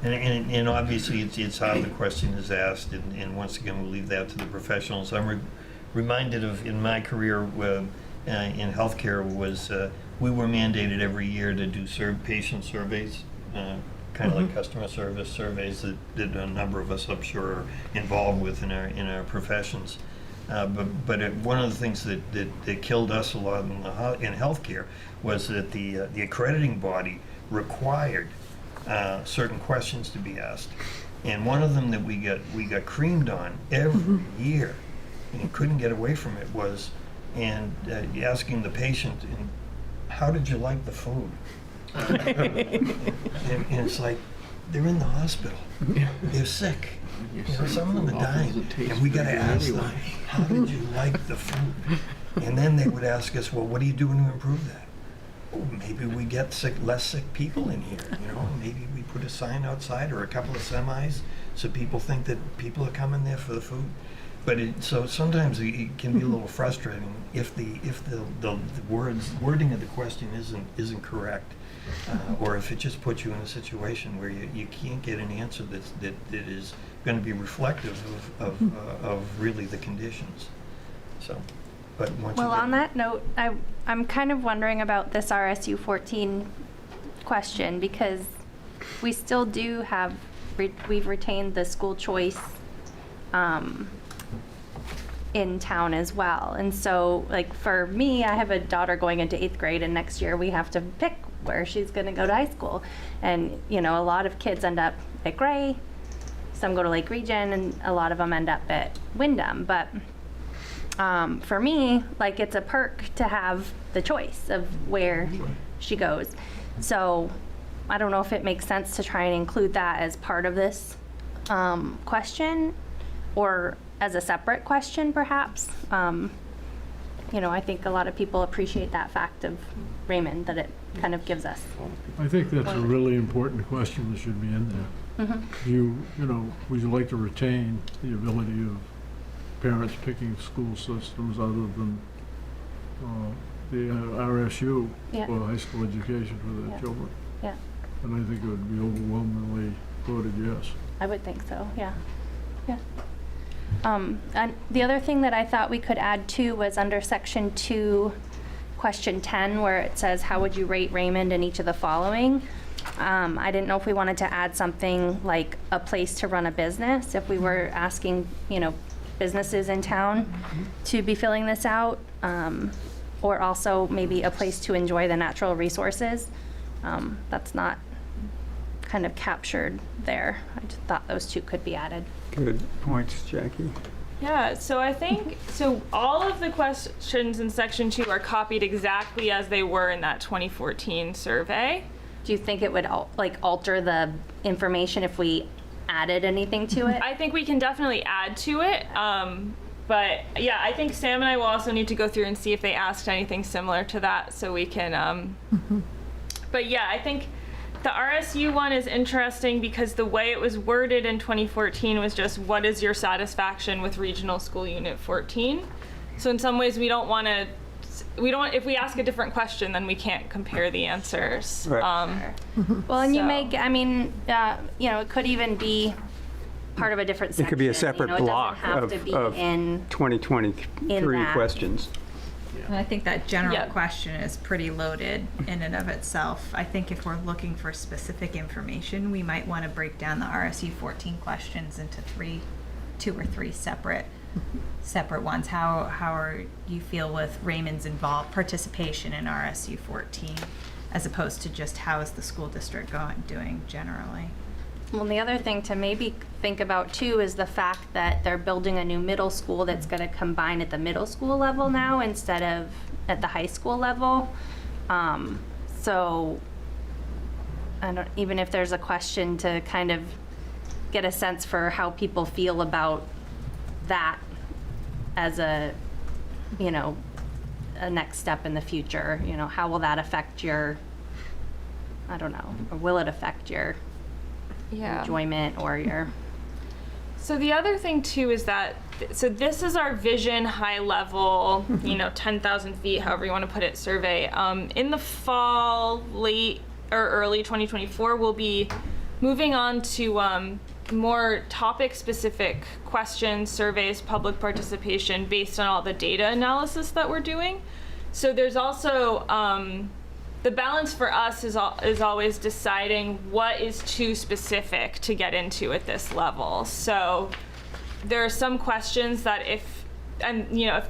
And obviously, it's how the question is asked, and once again, we'll leave that to the professionals. I'm reminded of, in my career in healthcare, was we were mandated every year to do patient surveys. Kind of like customer service surveys that a number of us, I'm sure, are involved with in our professions. But one of the things that killed us a lot in healthcare was that the accrediting body required certain questions to be asked, and one of them that we got creamed on every year, and couldn't get away from it, was asking the patient, how did you like the food? and it's like, they're in the hospital. They're sick. You know, some of them are dying. And we got to ask them, how did you like the food? And then they would ask us, well, what are you doing to improve that? Oh, maybe we get less sick people in here. You know, maybe we put a sign outside or a couple of semis so people think that people are coming there for the food. But so sometimes it can be a little frustrating if the wording of the question isn't correct. Or if it just puts you in a situation where you can't get an answer that is going to be reflective of really the conditions. So, but once Well, you get, on that note, I'm kind of wondering about this RSU 14 question, because we still do have, we've retained the school choice in town as well. And so, like, for me, I have a daughter going into 8th grade, and next year we have to pick where she's going to go to high school. And, you know, a lot of kids end up at Gray, some go to Lake Region, and a lot of them end up at Wyndham. But for me, like, it's a perk to have the choice of where she goes. So I don't know if it makes sense to try and include that as part of this question, or as a separate question, perhaps. You know, I think a lot of people appreciate that fact of Raymond, that it kind of gives us. I think that's a really important question that should be in there. You know, we like to retain the ability of parents picking school systems other than the RSU Yeah. for high school education for their Yeah. children. Yeah, And I think it would be overwhelmingly voted yes. I would think so, yeah. Yeah. And the other thing that I thought we could add too was under section 2, question 10, where it says, how would you rate Raymond in each of the following? I didn't know if we wanted to add something like a place to run a business, if we were asking, you know, businesses in town to be filling this out, or also maybe a place to enjoy the natural resources. That's not kind of captured there. I just thought those two could be added. Good points, Jackie. Yeah, so I think, so all of the questions in section 2 are copied exactly as they were in that 2014 survey. Do you think it would like alter the information if we added anything to it? I think we can definitely add to it. But yeah, I think Sam and I will also need to go through and see if they asked anything similar to that, so we can, but yeah, I think the RSU one is interesting because the way it was worded in 2014 was just, what is your satisfaction with Regional School Unit 14? So in some ways we don't want to, if we ask a different question, then we can't compare the answers. Right. Well, and you So- may, I mean, you know, it could even be part of a different It section. could be a you separate know, block It doesn't have to be of in 2023 that. questions. And I think that general Yeah. question is pretty loaded in and of itself. I think if we're looking for specific information, we might want to break down the RSU 14 questions into 2 or 3 separate ones. How are you feel with Raymond's involved participation in RSU 14, as opposed to just how is the school district doing generally? Well, the other thing to maybe think about too is the fact that they're building a new middle school that's going to combine at the middle school level now instead of at the high school level. So even if there's a question to kind of get a sense for how people feel about that as a, you know, a next step in the future, you know, how will that affect your, I don't know, or will it affect your enjoyment or your... So the other thing too is that, so this is our vision high level, you know, 10,000 feet, however you want to put it, survey. In the fall, late or early 2024, we'll be moving on to more topic specific questions, surveys, public participation based on all the data analysis that we're doing. So there's also, the balance for us is always deciding what is too specific to get into at this level. So there are some questions that if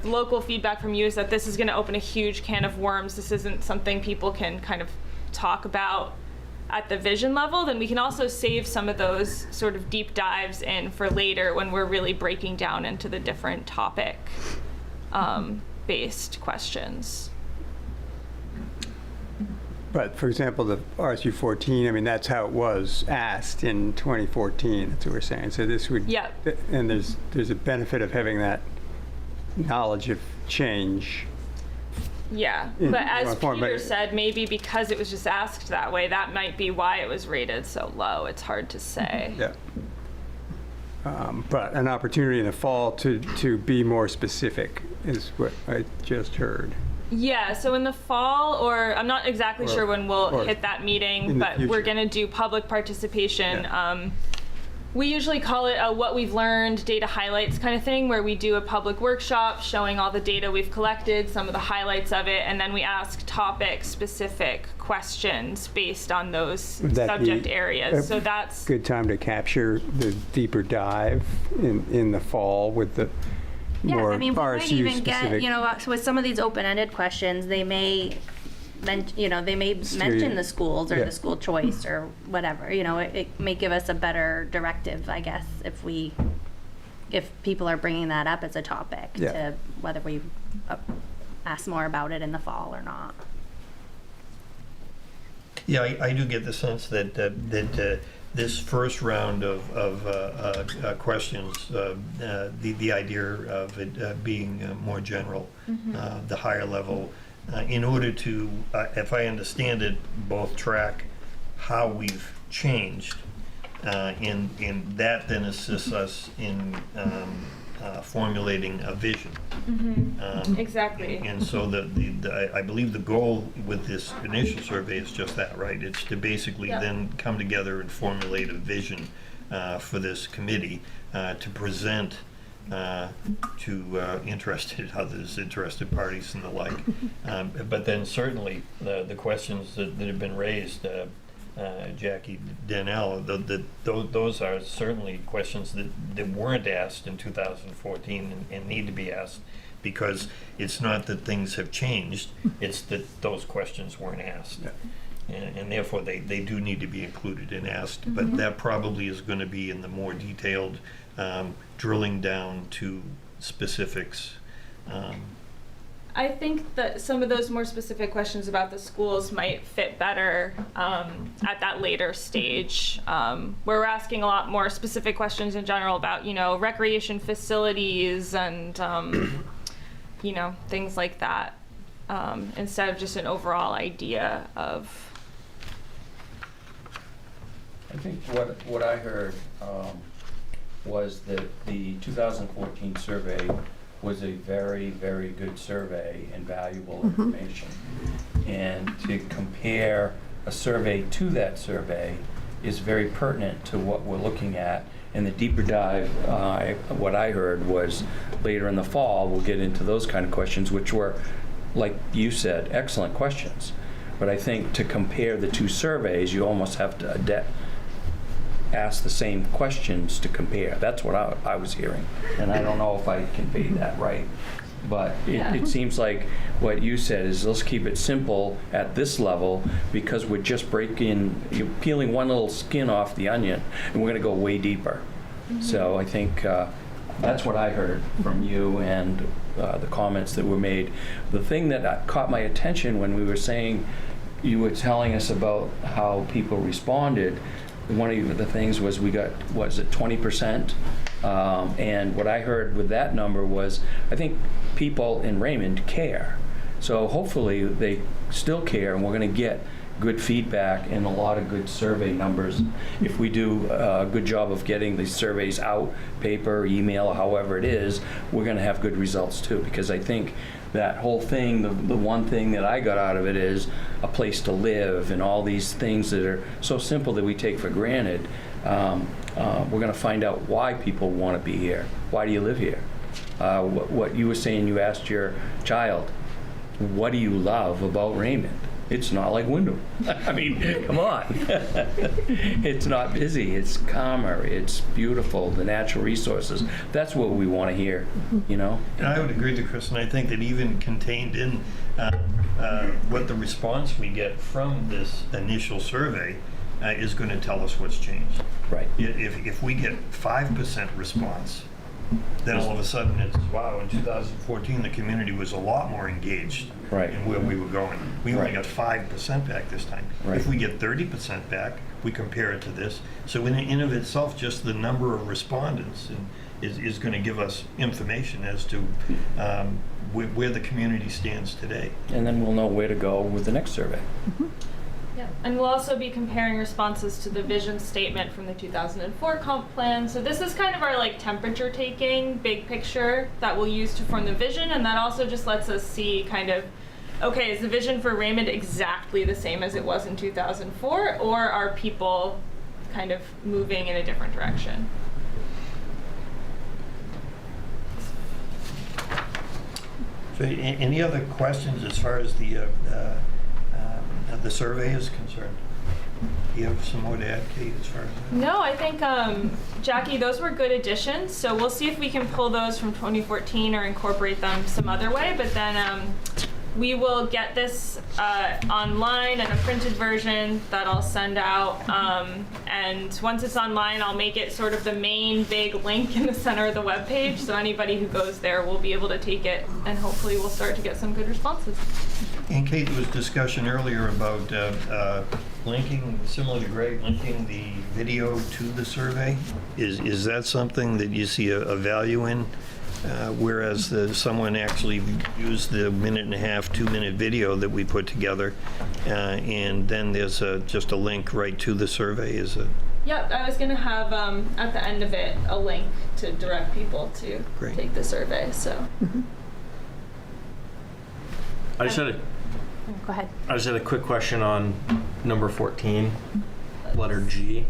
local feedback from you is that this is going to open a huge can of worms, this isn't something people can kind of talk about at the vision level, then we can also save some of those sort of deep dives in for later when we're really breaking down into the different topic based questions. But for example, the RSU 14, I mean, that's how it was asked in 2014, that's what we're saying. So this would, Yeah. and there's a benefit of having that knowledge of change. Yeah, In but as one form, Peter but- said, maybe because it was just asked that way, that might be why it was rated so low. It's hard to say. Yeah. But an opportunity in the fall to be more specific is what I just heard. Yeah, so in the fall, or I'm not exactly sure when we'll or hit that meeting, in the but we're future. going to do public participation. We usually call it a what we've learned, data highlights kind of thing, where we do a public workshop showing all the data we've collected, some of the highlights of it, and then we ask topic-specific questions based on those Would that be subject areas. So that's Good time to capture the deeper dive in the fall with the Yeah, more I mean, we might RSU even specific. get, you know, with some of these open-ended questions, they may they may mention the schools or the school choice or whatever, it may give us a better directive, I guess, if people are bringing that up as a topic, to whether we ask more about it in the fall or not. Yeah, I do get the sense that this first round of questions, the idea of it being more general, the higher level, in order to, if I understand it, both track how we've changed, and that then assists us in formulating a vision. Exactly. And so I believe the goal with this initial survey is just that, right? It's to basically then come together and formulate a vision for this committee to present to interested others, interested parties and the like. But then certainly the questions that have been raised, Jackie, Danelle, those are certainly questions that weren't asked in 2014 and need to be asked, because it's not that things have changed, it's that those questions weren't asked. And therefore they do need to be included and asked, but that probably is going to be in the more detailed drilling down to specifics. I think that some of those more specific questions about the schools might fit better at that later stage, where we're asking a lot more specific questions in general about, recreation facilities and, things like that, instead of just an overall idea of. I think what I heard was that the 2014 survey was a very, very good survey and valuable information. And to compare a survey to that survey is very pertinent to what we're looking at. And the deeper dive, what I heard was later in the fall, we'll get into those kind of questions, which were, like you said, excellent questions. But I think to compare the two surveys, you almost have to ask the same questions to compare. That's what I was hearing. And I don't know if I conveyed that right. But it seems like what you said is, let's keep it simple at this level, because we're just you're peeling one little skin off the onion, and we're going to go way deeper. So I think that's what I heard from you and the comments that were made. The thing that caught my attention when we were saying, you were telling us about how people responded, one of the things was we got, was it 20%? And what I heard with that number was, I think people in Raymond care. So hopefully they still care, and we're going to get good feedback and a lot of good survey numbers. If we do a good job of getting these surveys out, paper, email, however it is, we're going to have good results too. Because I think that whole thing, the one thing that I got out of it is a place to live and all these things that are so simple that we take for granted. We're going to find out why people want to be here. Why do you live here? What you were saying, you asked your child, what do you love about Raymond? It's not like Wyndham. I mean, come on. It's not busy. It's calmer. It's beautiful. The natural resources. That's what we want to hear, And I would agree with Chris, and I think that even contained in what the response we get from this initial survey is going to tell us what's changed. Right. If we get 5% response, then all of a sudden it's, wow, in 2014 the community was a lot more engaged in where we were going. We only got 5% back this time. Right. If we get 30% back, we compare it to this. So in of itself, just the number of respondents is going to give us information as to where the community stands today. And then we'll know where to go with the next survey. Yeah, and we'll also be comparing responses to the vision statement from the 2004 comp plan. So this is kind of our temperature taking, big picture that we'll use to form the vision, and that also just lets us see kind of, okay, is the vision for Raymond exactly the same as it was in 2004, or are people kind of moving in a different direction? So any other questions as far as the survey is concerned? Do you have some more to add, Kate, as far as that? No, I think, Jackie, those were good additions. So we'll see if we can pull those from 2014 or incorporate them some other way. But then we will get this online and a printed version that I'll send out. And once it's online, I'll make it sort of the main big link in the center of the webpage. So anybody who goes there will be able to take it, and hopefully we'll start to get some good responses. And Kate, there was discussion earlier about linking, similar to Greg, linking the video to the survey. Is that something that you see a value in? Whereas someone actually views the 1.5, 2-minute video that we put together, and then there's just a link right to the survey. Yep, I was gonna have at the end of it a link to direct people to Great. take the survey. So. I just had Go ahead. a quick question on number 14, letter G.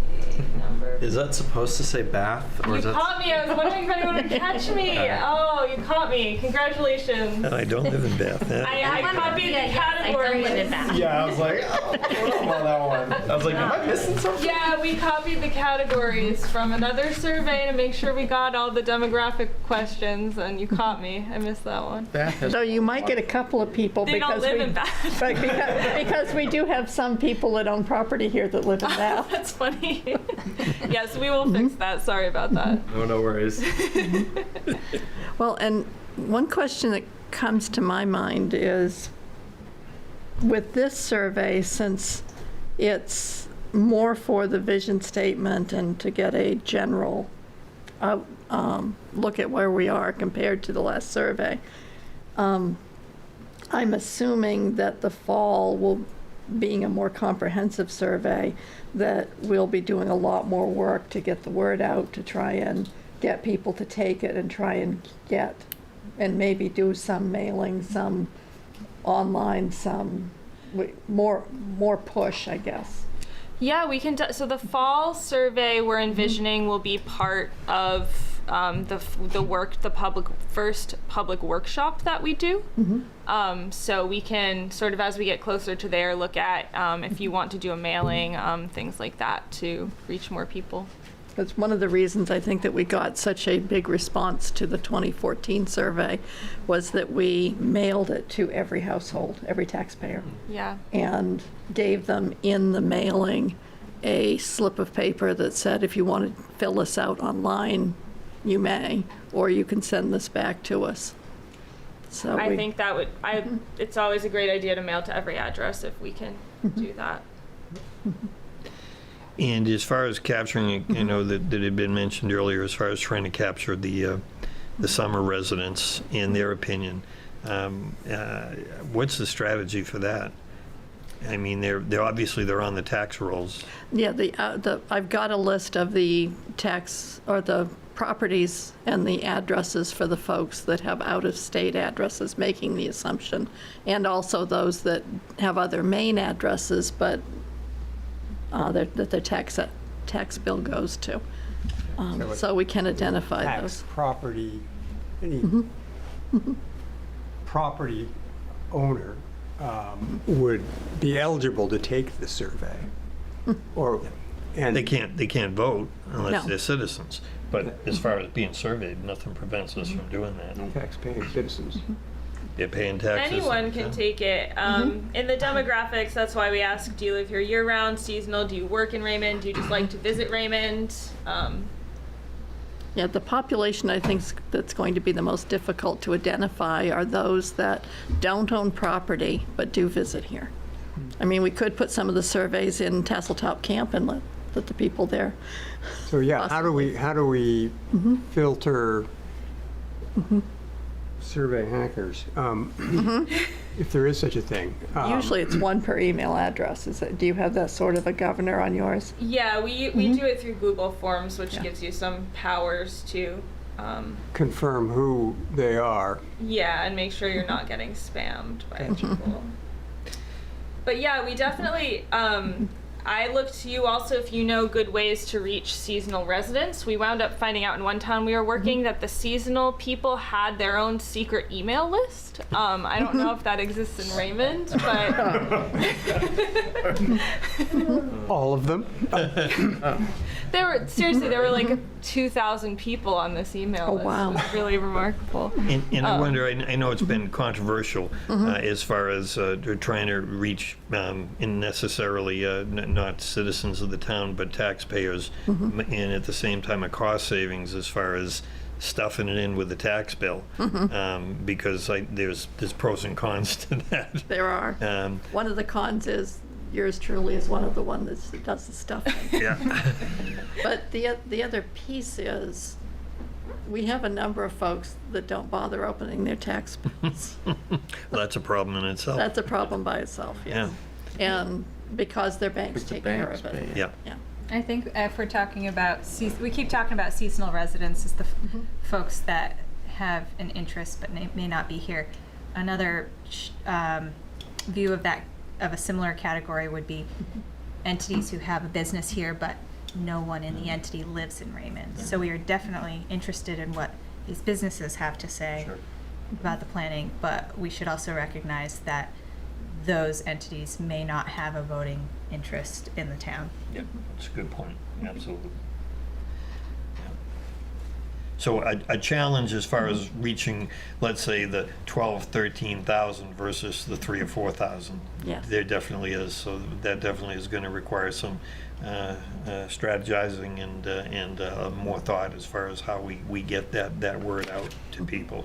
Number. Is that supposed to say bath, or You is that? caught me. I was wondering if anyone would catch me. Oh, you caught me. Congratulations. I don't live in Bath. I copied the categories. Yeah, I was like, oh, I'm on that one. I was like, am I missing something? Yeah, we copied the categories from another survey to make sure we got all the demographic questions, and you caught me. I missed that one. So you might get a couple of people They don't because live we, in Bath. but because we do have some people that own property here that live in Bath. That's funny. Yes, we will fix that. Sorry about that. No worries. Well, and one question that comes to my mind is, with this survey, since it's more for the vision statement and to get a general look at where we are compared to the last survey, I'm assuming that the fall will, being a more comprehensive survey, that we'll be doing a lot more work to get the word out, to try and get people to take it and try and get, and maybe do some mailing, some online, some more push, I guess. Yeah, we can. So the fall survey we're envisioning will be part of the first public workshop that we do. So we can sort of, as we get closer to there, look at if you want to do a mailing, things like that to reach more people. That's one of the reasons I think that we got such a big response to the 2014 survey, was that we mailed it to every household, every taxpayer, Yeah. and gave them in the mailing a slip of paper that said, if you want to fill this out online, you may, or you can send this back to us. So I think that would, it's always a great idea to mail to every address if we can do that. And as far as capturing, you know, that had been mentioned earlier, as far as trying to capture the summer residents and their opinion, what's the strategy for that? I mean, they're obviously they're on the tax rolls. Yeah, I've got a list of the tax, or the properties and the addresses for the folks that have out-of-state addresses, making the assumption, and also those that have other main addresses, but that their tax bill goes to. So we can identify Tax those. property, any property owner would be eligible to take the survey. And They can't vote unless No. they're citizens. But as far as being surveyed, nothing prevents us from doing that. tax-paying citizens. They're paying taxes. Anyone can take it. In the demographics, that's why we ask, do you live here year-round, seasonal? Do you work in Raymond? Do you just like to visit Raymond? Yeah, the population I think that's going to be the most difficult to identify are those that don't own property but do visit here. I mean, we could put some of the surveys in Tasseltop Camp and let the people there. So yeah, how do we filter survey hackers, if there is such a thing? Usually it's one per email address. Do you have that sort of a governor on yours? Yeah, we do it through Google Forms, which gives you some powers to, Confirm who they are. yeah, and make sure you're not getting spammed by people. But yeah, we definitely, I look to you also if you know good ways to reach seasonal residents. We wound up finding out in one town we were working that the seasonal people had their own secret email list. I don't know if that exists in Raymond, but All of them? There were like 2,000 people on this email Oh, list. wow. It was really remarkable. And I wonder, I know it's been controversial as far as trying to reach necessarily not citizens of the town, but taxpayers, and at the same time a cost savings as far as stuffing it in with the tax bill, because there's pros and cons to that. There are. One of the cons is yours truly is one of the ones that does the stuff. Yeah. But the other piece is, we have a number of folks that don't bother opening their tax bills. Well, that's a problem in itself. That's a problem by itself, yes. And because their banks Because the take care banks of pay it. it. Yeah. Yeah. I think if we're talking about, we keep talking about seasonal residents as the folks that have an interest but may not be here. Another view of that, of a similar category, would be entities who have a business here but no one in the entity lives in Raymond. So we are definitely interested in what these businesses have to say about the planning, but we should also recognize that those entities may not have a voting interest in the town. Yeah, that's a good point. Absolutely. Yeah. So a challenge as far as reaching, let's say, the 12, 13,000 versus the 3 or 4,000. Yes. There definitely is. So that definitely is going to require some strategizing and more thought as far as how we get that word out to people.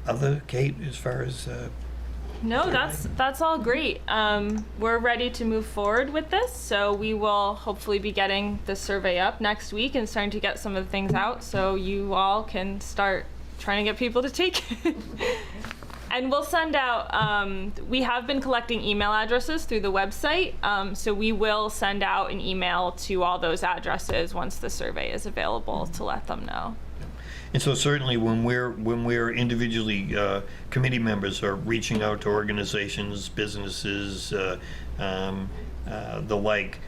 Other, Kate, as far as No, that's all great. We're ready to move forward with this, so we will hopefully be getting the survey up next week and starting to get some of the things out, so you all can start trying to get people to take it. And we'll send out, we have been collecting email addresses through the website, so we will send out an email to all those addresses once the survey is available to let them know. And so certainly when we're individually committee members are reaching out to organizations, businesses, the like,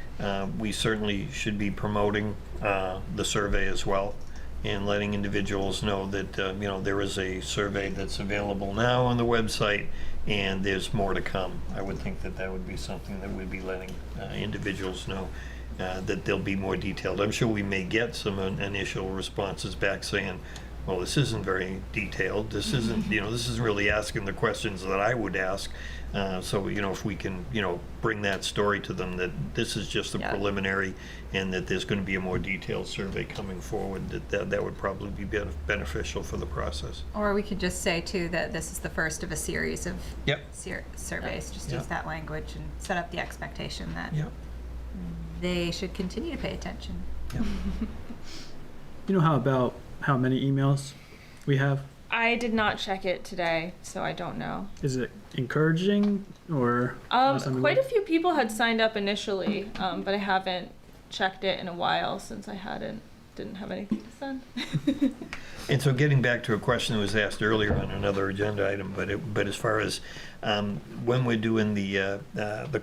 we certainly should be promoting the survey as well, and letting individuals know that there is a survey that's available now on the website, and there's more to come. I would think that would be something that we'd be letting individuals know. That they'll be more detailed. I'm sure we may get some initial responses back saying, well, this isn't very detailed. This isn't, this isn't really asking the questions that I would ask. So, if we can, bring that story to them, that this is just a preliminary, and that there's going to be a more detailed survey coming forward, that would probably be beneficial for the process. Or we could just say, too, that this is the first of a series of Yep. surveys. Just Yep. use that language and set up the expectation that Yep. they should continue to pay attention. Yep. You know how many emails we have? I did not check it today, so I don't know. Is it encouraging or? Quite a few people had signed up initially, but I haven't checked it in a while since I didn't have anything to send. And so getting back to a question that was asked earlier on another agenda item, but as far as when we're doing the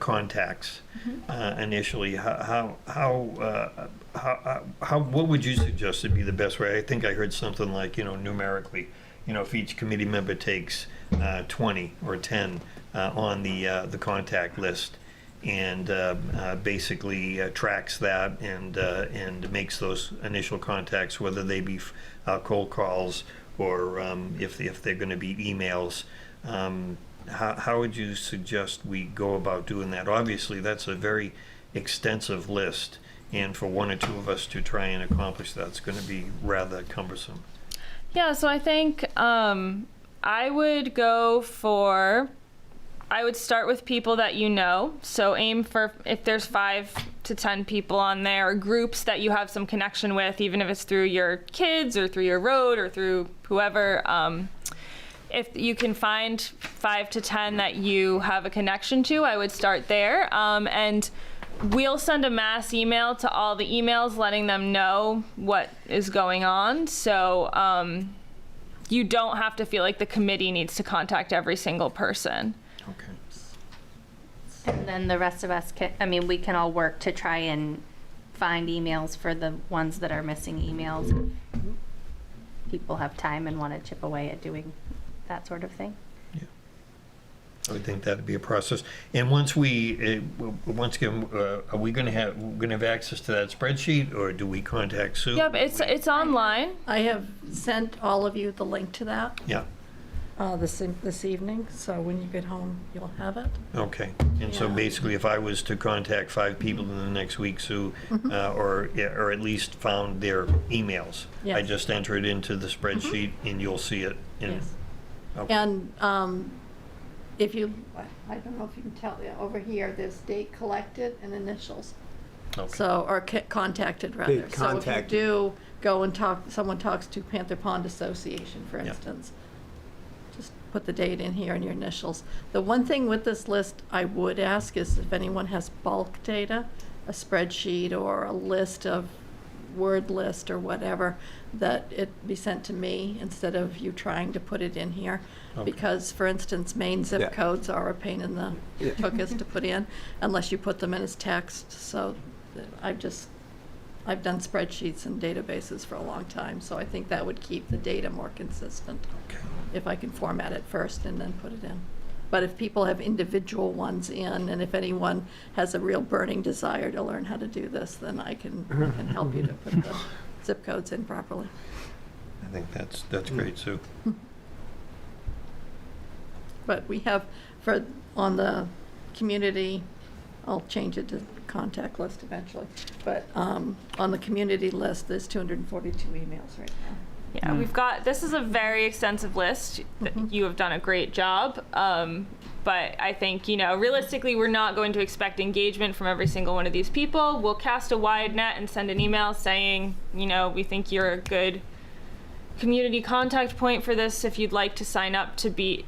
contacts initially, what would you suggest would be the best way? I think I heard something like, numerically, if each committee member takes 20 or 10 on the contact list, and basically tracks that and makes those initial contacts, whether they be cold calls or if they're going to be emails. How would you suggest we go about doing that? Obviously, that's a very extensive list, and for one or two of us to try and accomplish that's going to be rather cumbersome. Yeah, so I think I would start with people that you know. So aim for, if there's 5 to 10 people on there, or groups that you have some connection with, even if it's through your kids or through your road or through whoever. If you can find 5 to 10 that you have a connection to, I would start there. And we'll send a mass email to all the emails letting them know what is going on. So you don't have to feel like the committee needs to contact every single person. Okay. And then the rest of us we can all work to try and find emails for the ones that are missing emails. People have time and want to chip away at doing that sort of thing. I would think that'd be a process. And once once again, are we going to have access to that spreadsheet, or do we contact Sue? Yep, it's online. I have sent all of you the link to that Yeah, this evening, so when you get home, you'll have it. okay. And so Yeah. basically, if I was to contact 5 people in the next week, Sue, or at least found their emails, I Yes. just enter it into the spreadsheet and you'll see it. Yes. Okay. And if you, I don't know if you can tell, over here, there's date collected and initials. Okay. So, or contacted rather. Date So if you contacted. do go and someone talks to Panther Pond Association, for Yeah. instance, just put the date in here and your initials. The one thing with this list I would ask is if anyone has bulk data, a spreadsheet or a list of word list or whatever, that it be sent to me instead of you trying to put it in here. Okay. Because, for instance, Maine zip Yeah. codes are a pain in the Yeah. tuchus to put in unless you put them in as text. So I've done spreadsheets and databases for a long time, so I think that would keep the data more consistent Okay. if I can format it first and then put it in. But if people have individual ones in, and if anyone has a real burning desire to learn how to do this, then I can help you to put the zip codes in properly. I think that's great, Sue. But we have, on the community, I'll change it to contact list eventually, but on the community list, there's 242 emails right now. Yeah, this is a very extensive list. You have done a great job. But I think, realistically, we're not going to expect engagement from every single one of these people. We'll cast a wide net and send an email saying, we think you're a good community contact point for this if you'd like to sign up to be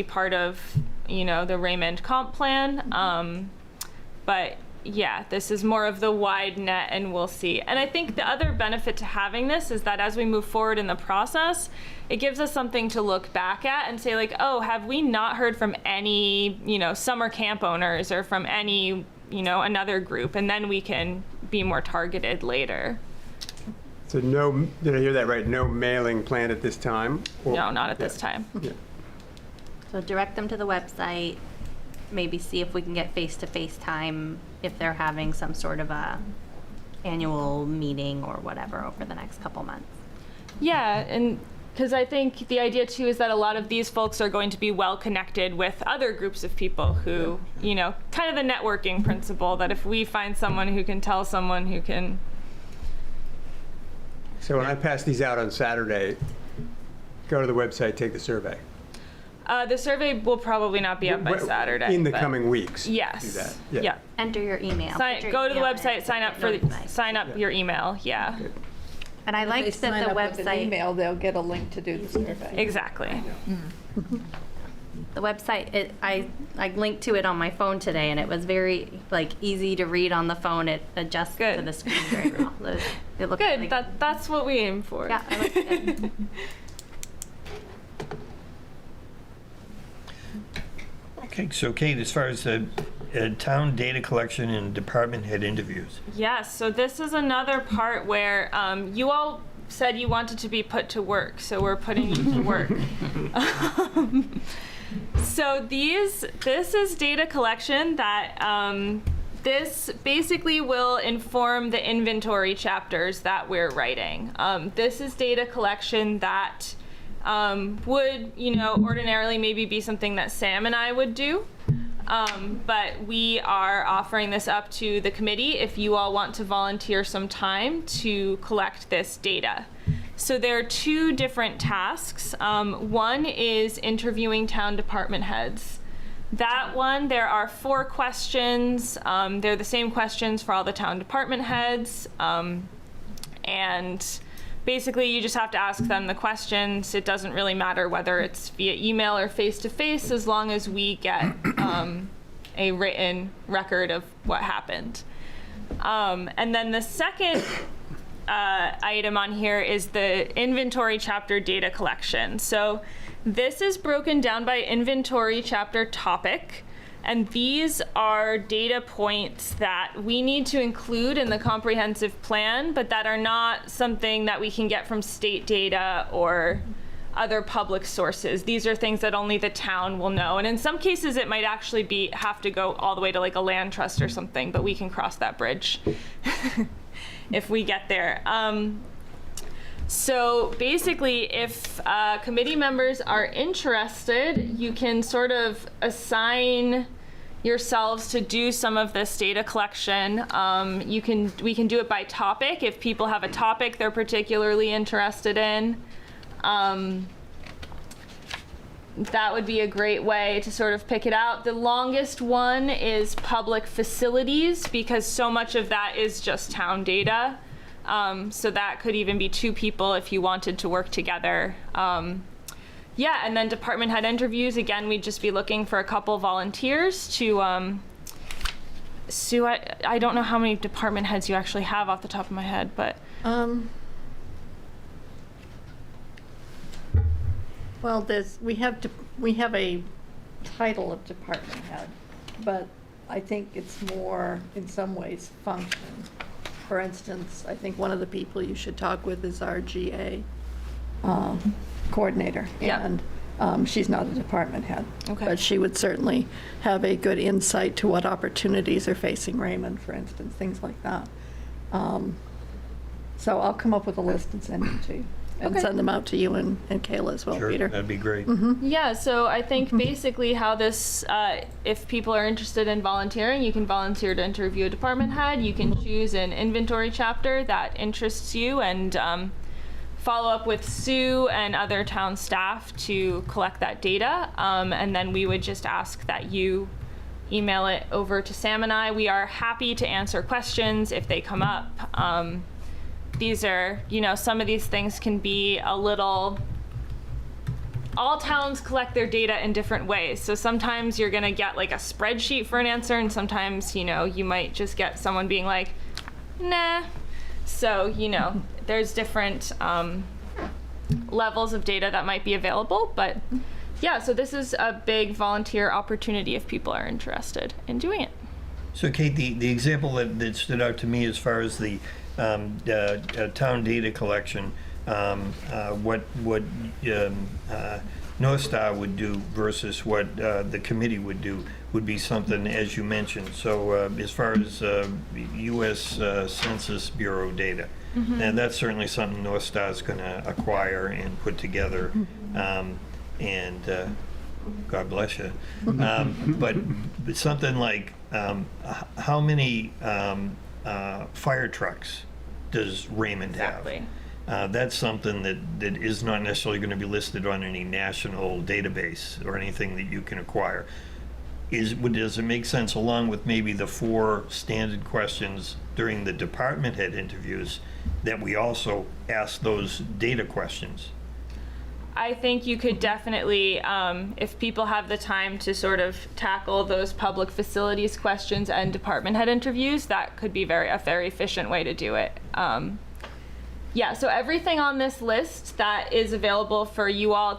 part of, the Raymond CompPlan. But yeah, this is more of the wide net, and we'll see. And I think the other benefit to having this is that as we move forward in the process, it gives us something to look back at and say, like, oh, have we not heard from any, summer camp owners or from any, another group? And then we can be more targeted later. So no, did I hear that right? No mailing planned at this time? Or- No, not at this time. Yeah. So direct them to the website, maybe see if we can get face-to-face time if they're having some sort of a annual meeting or whatever over the next couple months. Yeah, and because I think the idea too is that a lot of these folks are going to be well connected with other groups of people who, kind of the networking principle that if we find someone who can tell someone who can. So when I pass these out on Saturday, go to the website, take the survey. The survey will probably not be up by Saturday. In the but coming weeks. Yes. Do that. Yeah. Enter your email. Go to the website, sign up Yeah. your email. Yeah. Good. And I If they liked sign that the up with an website. email, they'll get a link to do the survey. Exactly. The website, I linked to it on my phone today, and it was very easy to read on the phone. It adjusts to Good. the screen very well. It looked Good. really That's what we aim for. Yeah, it looks good. Okay, so Kate, as far as the town data collection and department head interviews, Yes, so this is another part where you all said you wanted to be put to work, so we're putting you to work. So this is data collection that this basically will inform the inventory chapters that we're writing. This is data collection that would, ordinarily maybe be something that Sam and I would do. But we are offering this up to the committee if you all want to volunteer some time to collect this data. So there are 2 different tasks. One is interviewing town department heads. That one, there are 4 questions. They're the same questions for all the town department heads. And basically, you just have to ask them the questions. It doesn't really matter whether it's via email or face-to-face, as long as we get a written record of what happened. And then the second item on here is the inventory chapter data collection. So this is broken down by inventory chapter topic. And these are data points that we need to include in the comprehensive plan, but that are not something that we can get from state data or other public sources. These are things that only the town will know. And in some cases, it might actually have to go all the way to like a land trust or something, but we can cross that bridge if we get there. So basically, if committee members are interested, you can sort of assign yourselves to do some of this data collection. We can do it by topic if people have a topic they're particularly interested in. That would be a great way to sort of pick it out. The longest one is public facilities, because so much of that is just town data. So that could even be 2 people if you wanted to work together. Yeah, and then department head interviews, again, we'd just be looking for a couple volunteers to, Sue, I don't know how many department heads you actually have off the top of my head, but. Well, we have a title of department head, but I think it's more, in some ways, function. For instance, I think one of the people you should talk with is our GA coordinator. Yeah. And she's not a department head. Okay. But she would certainly have a good insight to what opportunities are facing Raymond, for instance, things like that. So I'll come up with a list and send them to you. And Okay. send them out to you and Kayla as well, Sure, Peter. that'd be great. Yeah, so I think basically how this, if people are interested in volunteering, you can volunteer to interview a department head. You can choose an inventory chapter that interests you and follow up with Sue and other town staff to collect that data. And then we would just ask that you email it over to Sam and I. We are happy to answer questions if they come up. These are, some of these things can be a little, all towns collect their data in different ways. So sometimes you're gonna get like a spreadsheet for an answer, and sometimes, you might just get someone being like, nah. So, there's different levels of data that might be available, but yeah, so this is a big volunteer opportunity if people are interested in doing it. So Kate, the example that stood out to me as far as the town data collection, what North Star would do versus what the committee would do would be something, as you mentioned. So as far as U.S. Census Bureau data, and that's certainly something North Star is going to acquire and put together. And God bless you. But something like how many fire trucks does Raymond have? Exactly. That's something that is not necessarily going to be listed on any national database or anything that you can acquire. Does it make sense, along with maybe the 4 standard questions during the department head interviews, that we also ask those data questions? I think you could definitely, if people have the time to sort of tackle those public facilities questions and department head interviews, that could be a very efficient way to do it. Yeah, so everything on this list that is available for you all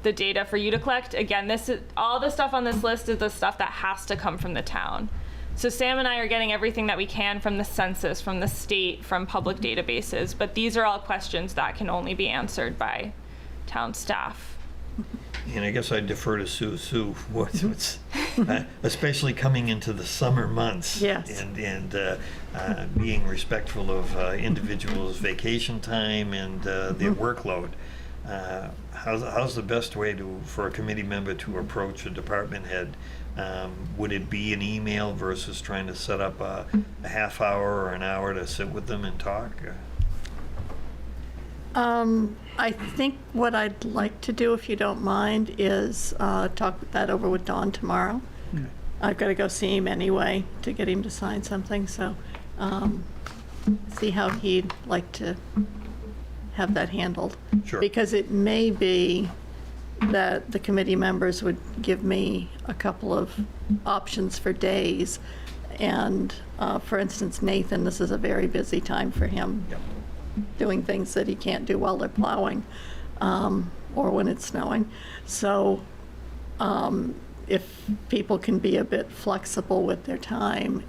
the data for you to collect, again, all the stuff on this list is the stuff that has to come from the town. So Sam and I are getting everything that we can from the census, from the state, from public databases, but these are all questions that can only be answered by town staff. And I guess I'd defer to Sue, what's especially coming into the summer months. Yes. And being respectful of individuals' vacation time and their workload. How's the best way for a committee member to approach a department head? Would it be an email versus trying to set up a half hour or an hour to sit with them and talk? I think what I'd like to do, if you don't mind, is talk that over with Don tomorrow. Okay. I've got to go see him anyway to get him to sign something, so see how he'd like to have that handled. Sure. Because it may be that the committee members would give me a couple of options for days. And for instance, Nathan, this is a very busy time for him. Yep. Doing things that he can't do while they're plowing or when it's snowing. So if people can be a bit flexible with their time,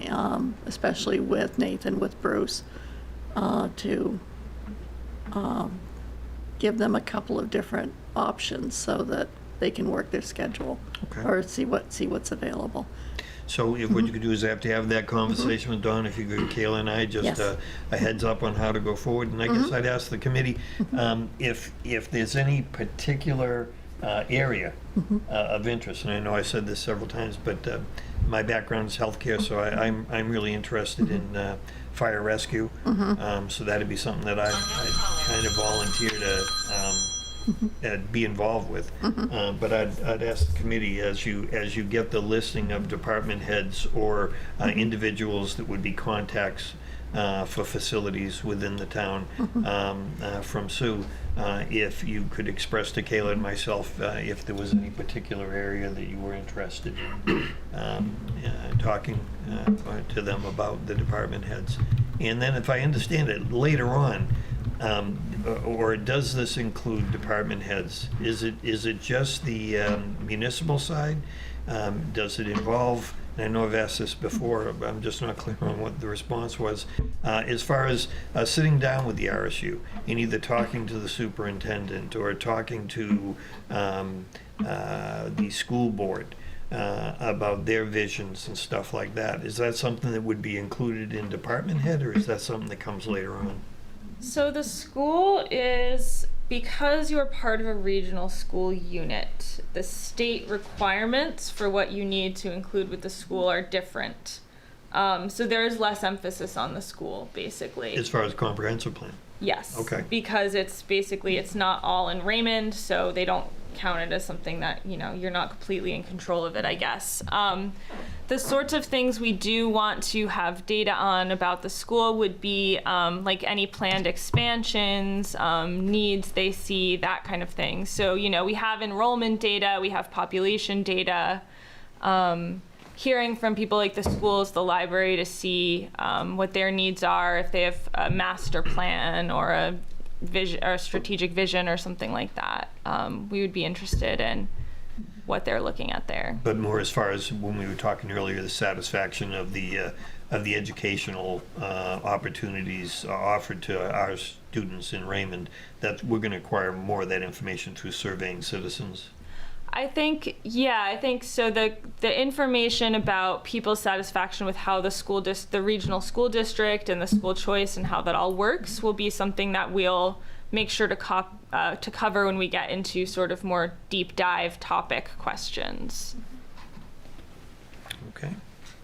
especially with Nathan, with Bruce, to give them a couple of different options so that they can work their schedule Okay. or see what's available. So if what you could do is have to have that conversation with Dawn, if you could, Kayla and I, just Yes. a heads up on how to go forward. And I guess I'd ask the committee if there's any particular area of interest. And I know I said this several times, but my background is healthcare, so I'm really interested in fire rescue. So that'd be something that I'd kind of volunteer to be involved with. But I'd ask the committee, as you get the listing of department heads or individuals that would be contacts for facilities within the town from Sue, if you could express to Kayla and myself if there was any particular area that you were interested in talking to them about the department heads. And then if I understand it, later on, or does this include department heads? Is it just the municipal side? Does it involve, and I know I've asked this before, but I'm just not clear on what the response was, as far as sitting down with the RSU and either talking to the superintendent or talking to the school board about their visions and stuff like that? Is that something that would be included in department head, or is that something that comes later on? So the school is, because you're part of a regional school unit, the state requirements for what you need to include with the school are different. So there is less emphasis on the school, basically. As far as comprehensive plan? Yes. Okay. Because it's not all in Raymond, so they don't count it as something that, you're not completely in control of it, I guess. The sorts of things we do want to have data on about the school would be like any planned expansions, needs they see, that kind of thing. So, we have enrollment data, we have population data, hearing from people like the schools, the library, to see what their needs are, if they have a master plan or a vision or a strategic vision or something like that. We would be interested in what they're looking at there. But more as far as when we were talking earlier, the satisfaction of the educational opportunities offered to our students in Raymond, that we're going to acquire more of that information through surveying citizens. I think so. The information about people's satisfaction with how the regional school district and the school choice and how that all works will be something that we'll make sure to cover when we get into sort of more deep dive topic questions. Okay.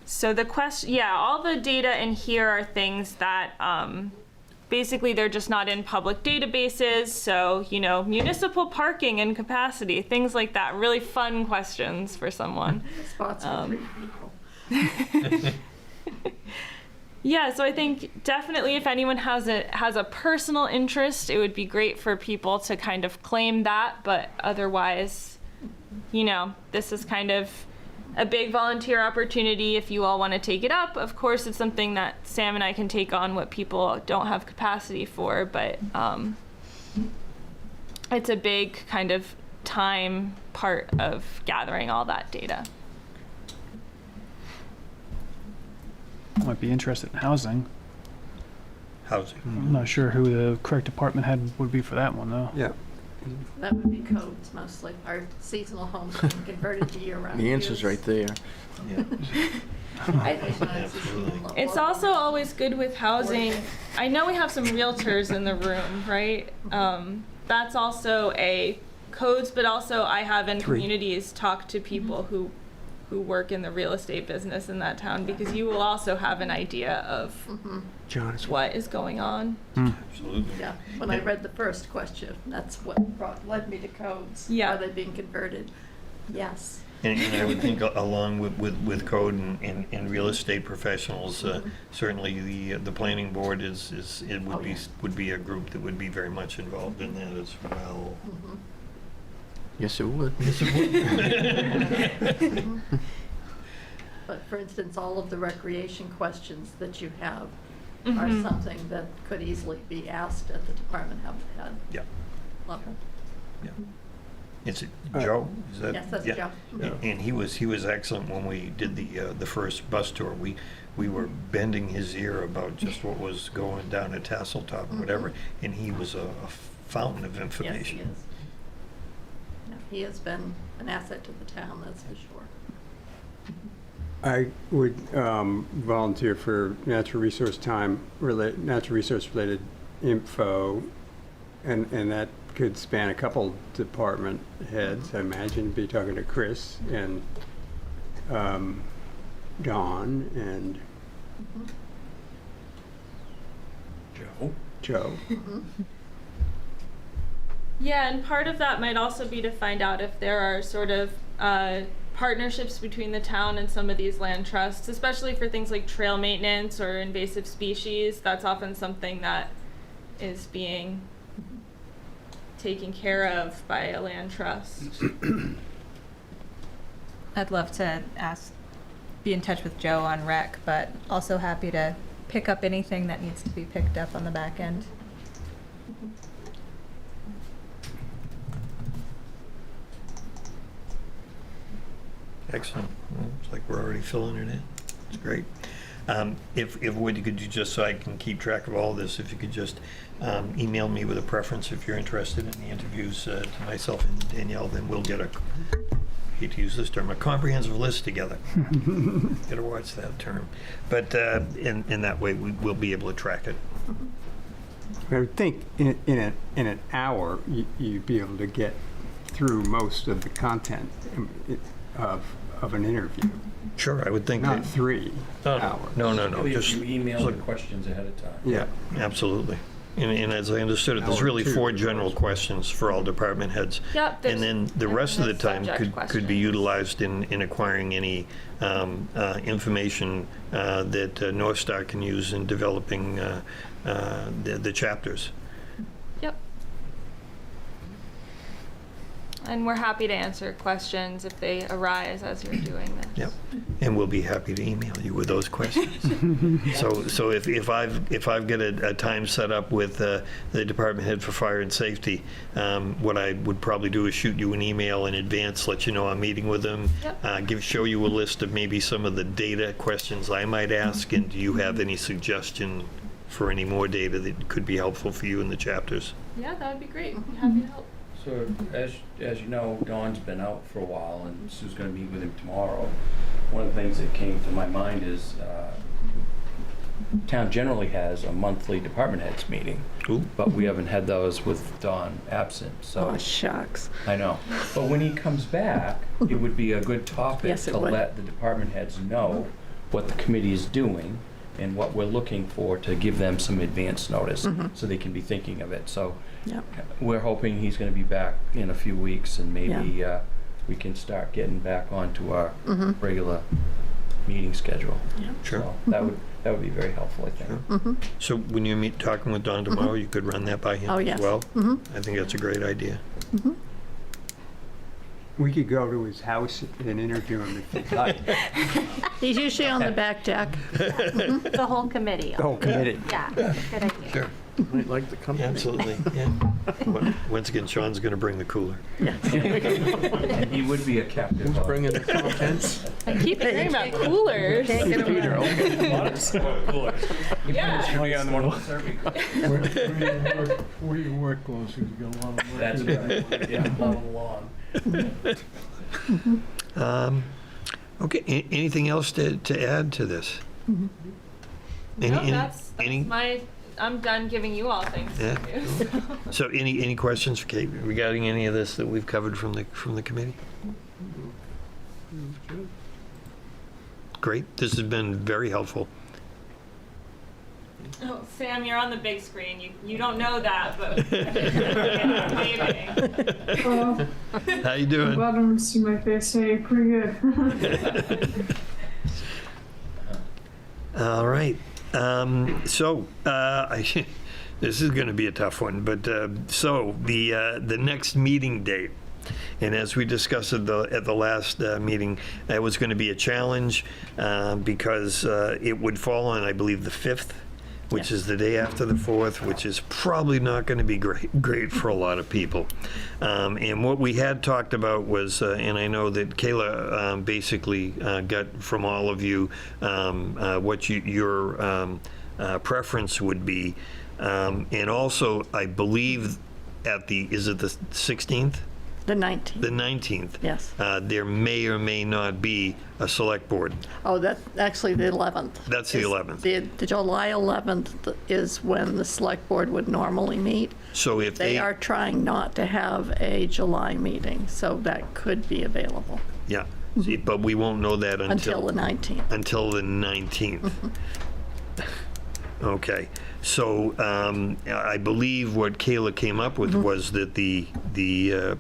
So all the data in here are things that basically they're just not in public databases. So, municipal parking and capacity, things like that. Really fun questions for someone. Spots for 3 people. Yeah, so I think definitely if anyone has a personal interest, it would be great for people to kind of claim that, but otherwise, this is kind of a big volunteer opportunity if you all want to take it up. Of course, it's something that Sam and I can take on what people don't have capacity for, but it's a big kind of time part of gathering all that data. Might be interested in housing. Housing. I'm not sure who the correct department head would be for that one, though. Yeah. That would be codes mostly. Our seasonal homes being converted to year-round. The answer's right there. Yeah. Absolutely. It's also always good with housing. I know we have some realtors in the room, right? That's also a codes, but also I have in communities talk to people who work in the real estate business in that town, because you will also have an idea of what is going on. Absolutely. Yeah, when I read the first question, that's what led me to codes. Yeah. Are they being converted? Yes. And I would think along with code and real estate professionals, certainly the planning board would be a group that would be very much involved in that as well. Yes, it would. Yes, it would. But for instance, all of the recreation questions that you have are something that could easily be asked at the department head Yeah. level. Yeah. It's Joe. Is that? Yes, that's yeah. Joe. And he was excellent when we did the first bus tour. We were bending his ear about just what was going down at Tasseltop or whatever, and he was a fountain of information. Yes, he is. He has been an asset to the town, that's for sure. I would volunteer for natural resource related info, and that could span a couple department heads. I imagine be talking to Chris and Dawn and Joe. Yeah, and part of that might also be to find out if there are sort of partnerships between the town and some of these land trusts, especially for things like trail maintenance or invasive species. That's often something that is being taken care of by a land trust. I'd love to be in touch with Joe on rec, but also happy to pick up anything that needs to be picked up on the back end. Excellent. Well, it's like we're already filling it in. It's great. If Woody, could you just, so I can keep track of all this, if you could just email me with a preference if you're interested in the interviews to myself and Danielle, then we'll get hate to use this term, a comprehensive list together. Gotta watch that term. But in that way, we'll be able to track it. I would think in an hour, you'd be able to get through most of the content of an interview. Sure, I would think. Not 3 hours. No. Just Just email the questions ahead of time. Yeah. absolutely. And as I understood it, there's really 4 general questions for all department heads. Yep. And then the rest of the time subject could be questions. utilized in acquiring any information that North Star can use in developing the chapters. Yep. And we're happy to answer questions if they arise as you're doing this. Yep. And we'll be happy to email you with those questions. So if I've got a time set up with the department head for fire and safety, what I would probably do is shoot you an email in advance, let you know I'm meeting with them, Yep. show you a list of maybe some of the data questions I might ask, and do you have any suggestion for any more data that could be helpful for you in the chapters? Yeah, that would be great. Happy to help. So as you know, Dawn's been out for a while, and Sue's going to meet with him tomorrow. One of the things that came to my mind is town generally has a monthly department heads meeting, Ooh. but we haven't had those with Dawn absent. So Oh, shucks. I know. But when he comes back, it would be a good topic Yes, it to would. let the department heads know what the committee is doing and what we're looking for, to give them some advance notice so they can be thinking of it. So Yep. we're hoping he's going to be back in a few weeks, and maybe we can start getting back onto our regular meeting schedule. Sure. So that would be very helpful, I think. So when you talking with Don tomorrow, you could run that by him Oh, as yes. well? I think that's a great idea. We could go to his house and interview him if you'd like. He's usually on the back deck. The whole committee. The whole committee. Yeah, good idea. Sure. Might like the company. Absolutely, yeah. Once again, Sean's going to bring the cooler. And he would be a captive. Who's bringing the contents? I keep hearing about coolers. Peter, okay. Yeah. Where you work close, you've got a lot of work. That's to do. right. Yeah, plowing along. Okay, anything else to add to this? No, that's I'm done giving you all things Yeah. to do. So any questions for Kate regarding any of this that we've covered from the committee? Great, this has been very helpful. Oh, Sam, you're on the big screen. You don't know that, but I'm waving. How you doing? Glad to see my face. Hey, pretty good. All right. This is going to be a tough one, but the next meeting date, and as we discussed at the last meeting, it was going to be a challenge because it would fall on, I believe, the 5th, which is the day after the 4th, which is probably not going to be great for a lot of people. And what we had talked about was, and I know that Kayla basically got from all of you what your preference would be. And also, I believe is it the 16th? The 19th. The 19th. Yes. There may or may not be a select board. Oh, that's actually the 11th. That's the 11th. The July 11th is when the select board would normally meet. So if They are trying not to have a July meeting, so that could be available Yeah, see, but we won't know that until the 19th. until the 19th. Okay, so I believe what Kayla came up with was that the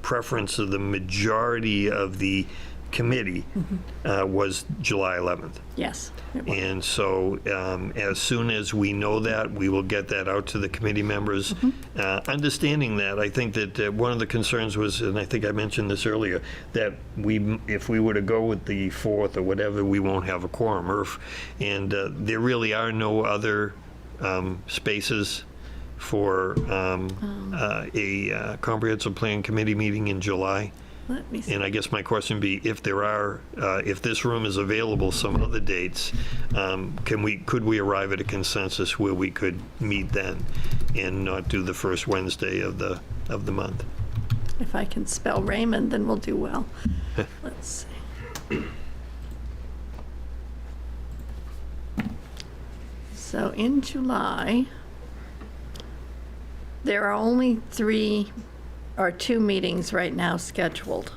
preference of the majority of the committee was July 11th. Yes. it was. And so as soon as we know that, we will get that out to the committee members. Understanding that, I think that one of the concerns was, and I think I mentioned this earlier, that if we were to go with the 4th or whatever, we won't have a quorum. And there really are no other spaces for a comprehensive plan committee meeting in July. Let me see. And I guess my question would be, if there are, if this room is available some other dates, could we arrive at a consensus where we could meet then and not do the first Wednesday of the month? If I can spell Raymond, then we'll do well. Let's see. So in July, there are only 2 meetings right now scheduled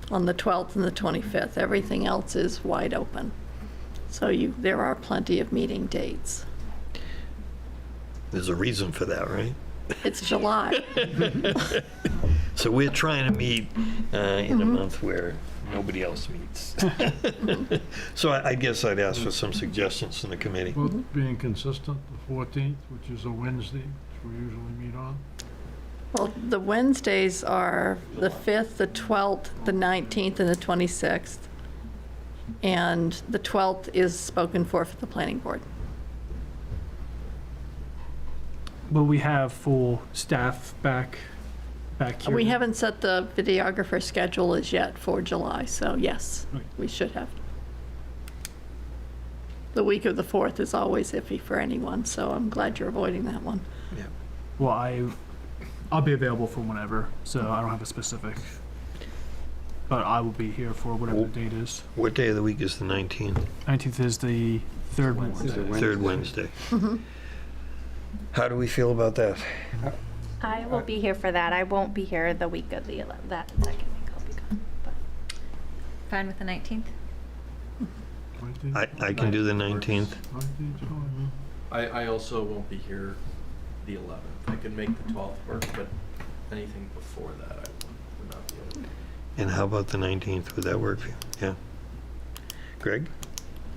on the 12th and the 25th. Everything else is wide open. So there are plenty of meeting dates. There's a reason for that, right? It's July. So we're trying to meet in a month where nobody else meets. So I guess I'd ask for some suggestions from the committee. Well, being consistent, the 14th, which is a Wednesday, which we usually meet on. Well, the Wednesdays are the 5th, the 12th, the 19th, and the 26th. And the 12th is spoken for the planning board. Will we have full staff back here? We haven't set the videographer schedule as yet for July, so yes, Okay. we should have. The week of the 4th is always iffy for anyone, so I'm glad you're avoiding that one. Well, I'll be available for whenever, so I don't have a specific. But I will be here for whatever the date is. What day of the week is the 19th? 19th is the third Wednesday. Third Wednesday. How do we feel about that? I will be here for that. I won't be here the week of the 11th. That second week I'll be gone. But Fine with the 19th? 19th? I can do the 19th. 19th 's fine, I also won't be here the 11th. I can make the 12th work, but anything before that I would not be able to. And how about the 19th? Would that work for you? Yeah. Greg?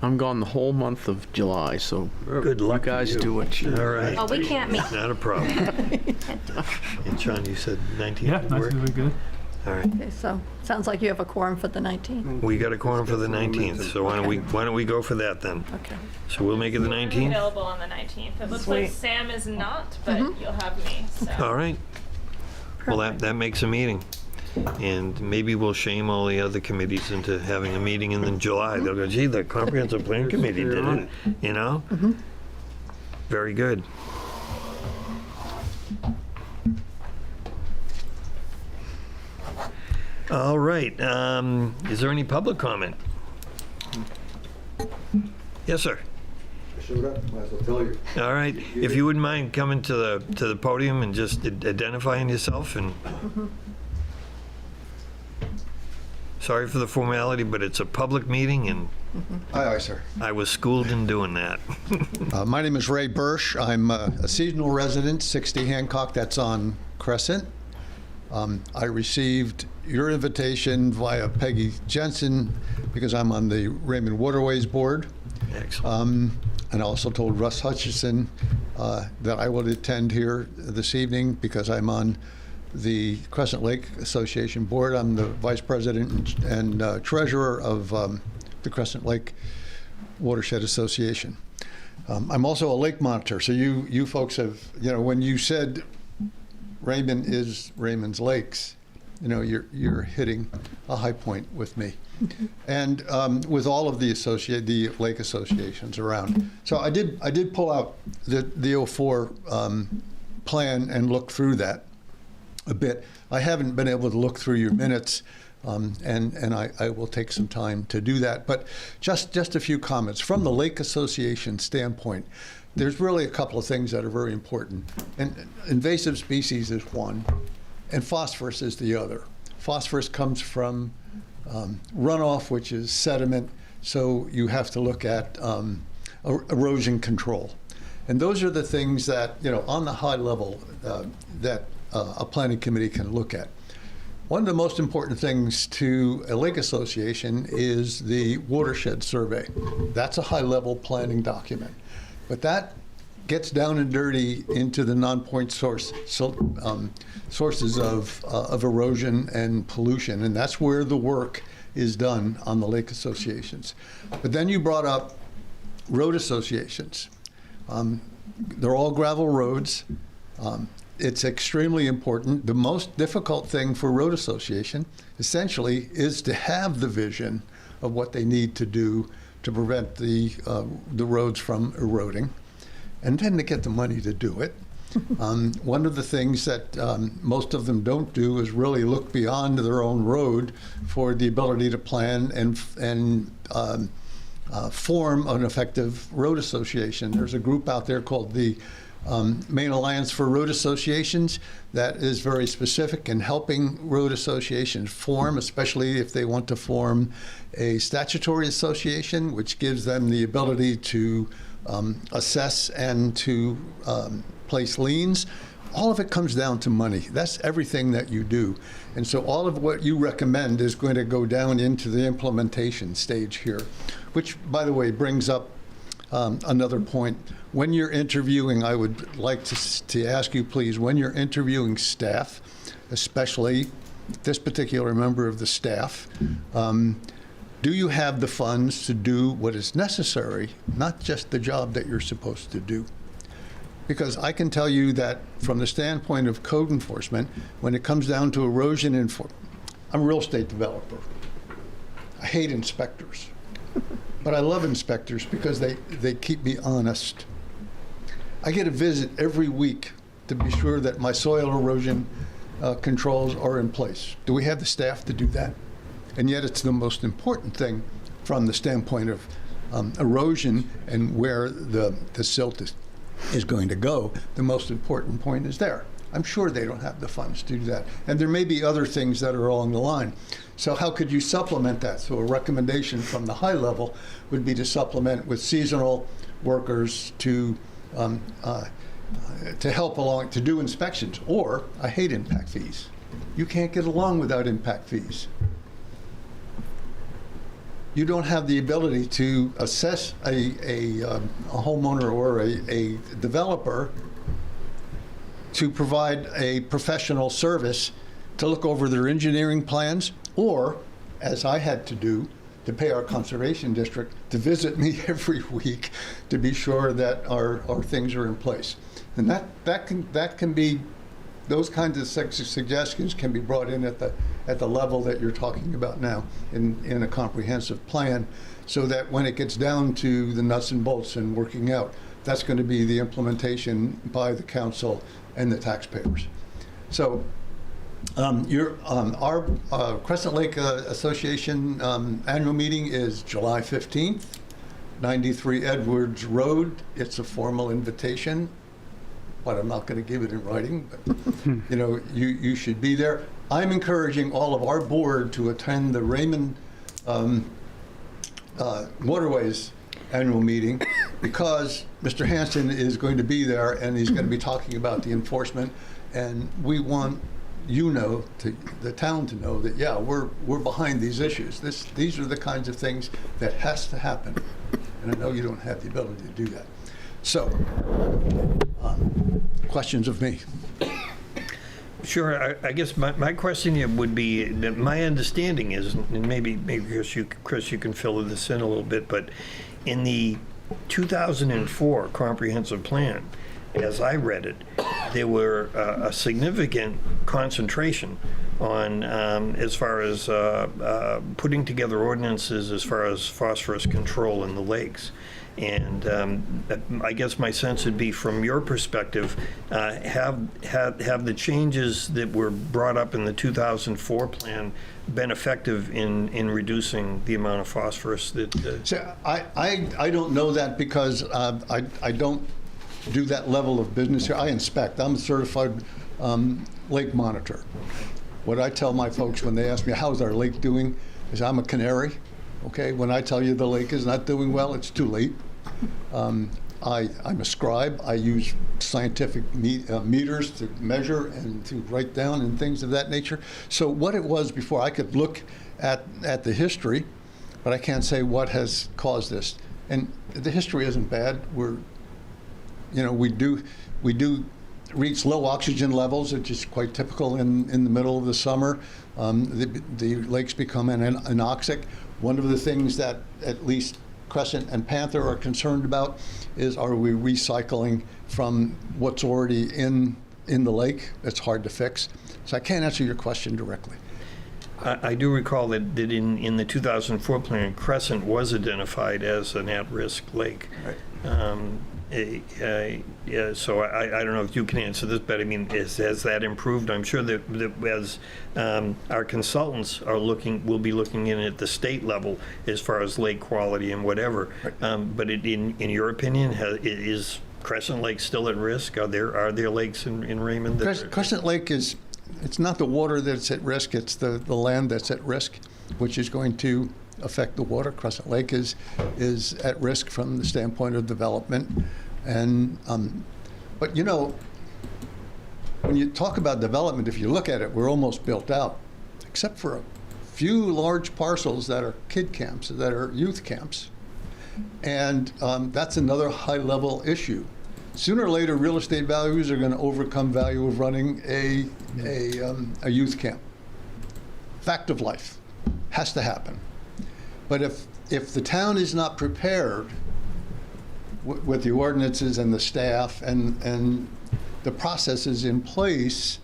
I'm gone the whole month of July, so Good you luck to guys you. do what you. All right. oh, we can't meet. Not a problem. And Sean, you said 19th Yeah, would work? 19th would be good. All right. Okay, so sounds like you have a quorum for the 19th. We got a quorum for the 19th, so why don't we go for that then? Okay. So we'll make it the I'm 19th? available on the 19th. It looks like Sweet. Sam is not, but you'll have me. So. All right. Well, that makes a meeting. And maybe we'll shame all the other committees into having a meeting in July. They'll go, gee, the comprehensive plan committee did it, you know? Very good. All right. Is there any public comment? Yes, sir. Showed up, might as well tell you. All right. If you wouldn't mind coming to the podium and just identifying yourself and. Sorry for the formality, but it's a public meeting and Aye, sir. I was schooled in doing that. My name is Ray Bursch. I'm a seasonal resident, 60 Hancock, that's on Crescent. I received your invitation via Peggy Jensen because I'm on the Raymond Waterways Board. Excellent. And I also told Russ Hutchison that I will attend here this evening because I'm on the Crescent Lake Association Board. I'm the Vice President and Treasurer of the Crescent Lake Watershed Association. I'm also a lake monitor, so you folks have, when you said Raymond is Raymond's Lakes, you're hitting a high point with me. And with all of the lake associations around. So I did pull out the 04 plan and look through that. a bit. I haven't been able to look through your minutes, and I will take some time to do that. But just a few comments. From the Lake Association standpoint, there's really a couple of things that are very important. And invasive species is one, and phosphorus is the other. Phosphorus comes from runoff, which is sediment, so you have to look at erosion control. And those are the things that, on the high level that a planning committee can look at. One of the most important things to a lake association is the watershed survey. That's a high-level planning document. But that gets down and dirty into the non-point sources of erosion and pollution, and that's where the work is done on the lake associations. But then you brought up road associations. They're all gravel roads. It's extremely important. The most difficult thing for road association, essentially, is to have the vision of what they need to do to prevent the roads from eroding, and then to get the money to do it. One of the things that most of them don't do is really look beyond their own road for the ability to plan and form an effective road association. There's a group out there called the Maine Alliance for Road Associations that is very specific in helping road associations form, especially if they want to form a statutory association, which gives them the ability to assess and to place liens. All of it comes down to money. That's everything that you do. And so all of what you recommend is going to go down into the implementation stage here, which, by the way, brings up another point. When you're interviewing, I would like to ask you, please, when you're interviewing staff, especially this particular member of the staff, do you have the funds to do what is necessary, not just the job that you're supposed to do? Because I can tell you that from the standpoint of code enforcement, when it comes down to erosion enforcement, I'm a real estate developer. I hate inspectors. But I love inspectors because they keep me honest. I get a visit every week to be sure that my soil erosion controls are in place. Do we have the staff to do that? And yet it's the most important thing from the standpoint of erosion and where the silt is going to go. The most important point is there. I'm sure they don't have the funds to do that. And there may be other things that are along the line. So how could you supplement that? So a recommendation from the high level would be to supplement with seasonal workers to help along, to do inspections. Or, I hate impact fees. You can't get along without impact fees. You don't have the ability to assess a homeowner or a developer to provide a professional service to look over their engineering plans, or, as I had to do, to pay our conservation district to visit me every week to be sure that our things are in place. And that can be, those kinds of suggestions can be brought in at the level that you're talking about now in a comprehensive plan, so that when it gets down to the nuts and bolts and working out, that's going to be the implementation by the council and the taxpayers. So our Crescent Lake Association annual meeting is July 15th, 93 Edwards Road. It's a formal invitation, but I'm not going to give it in writing. But, you should be there. I'm encouraging all of our board to attend the Raymond Waterways annual meeting, because Mr. Hanson is going to be there and he's going to be talking about the enforcement, and we want the town to know that, yeah, we're behind these issues. These are the kinds of things that has to happen, and I know you don't have the ability to do that. So, questions of me? Sure. I guess my question would be that my understanding is, and maybe Chris, you can fill this in a little bit, but in the 2004 comprehensive plan, as I read it, there were a significant concentration on as far as putting together ordinances as far as phosphorus control in the lakes. And I guess my sense would be, from your perspective, have the changes that were brought up in the 2004 plan been effective in reducing the amount of phosphorus that? So I don't know that, because I don't do that level of business here. I inspect. I'm a certified lake monitor. What I tell my folks when they ask me, how's our lake doing, is I'm a canary. Okay, when I tell you the lake is not doing well, it's too late. I'm a scribe. I use scientific meters to measure and to write down and things of that nature. So what it was before, I could look at the history, but I can't say what has caused this. And the history isn't bad. We do reach low oxygen levels, which is quite typical in the middle of the summer. The lakes become anoxic. One of the things that at least Crescent and Panther are concerned about is, are we recycling from what's already in the lake? It's hard to fix. So I can't answer your question directly. I do recall that in the 2004 plan, Crescent was identified as an at-risk lake. Right. Yeah, so I don't know if you can answer this, but I mean, has that improved? I'm sure that as our consultants will be looking in at the state level as far as lake quality and whatever. Right. But in your opinion, is Crescent Lake still at risk? Are there lakes in Raymond? Crescent Lake it's not the water that's at risk, it's the land that's at risk, which is going to affect the water. Crescent Lake is at risk from the standpoint of development. And but when you talk about development, if you look at it, we're almost built out, except for a few large parcels that are kid camps, that are youth camps. And that's another high-level issue. Sooner or later, real estate values are going to overcome value of running a youth camp. Fact of life. Has to happen. But if the town is not prepared with the ordinances and the staff and the processes in place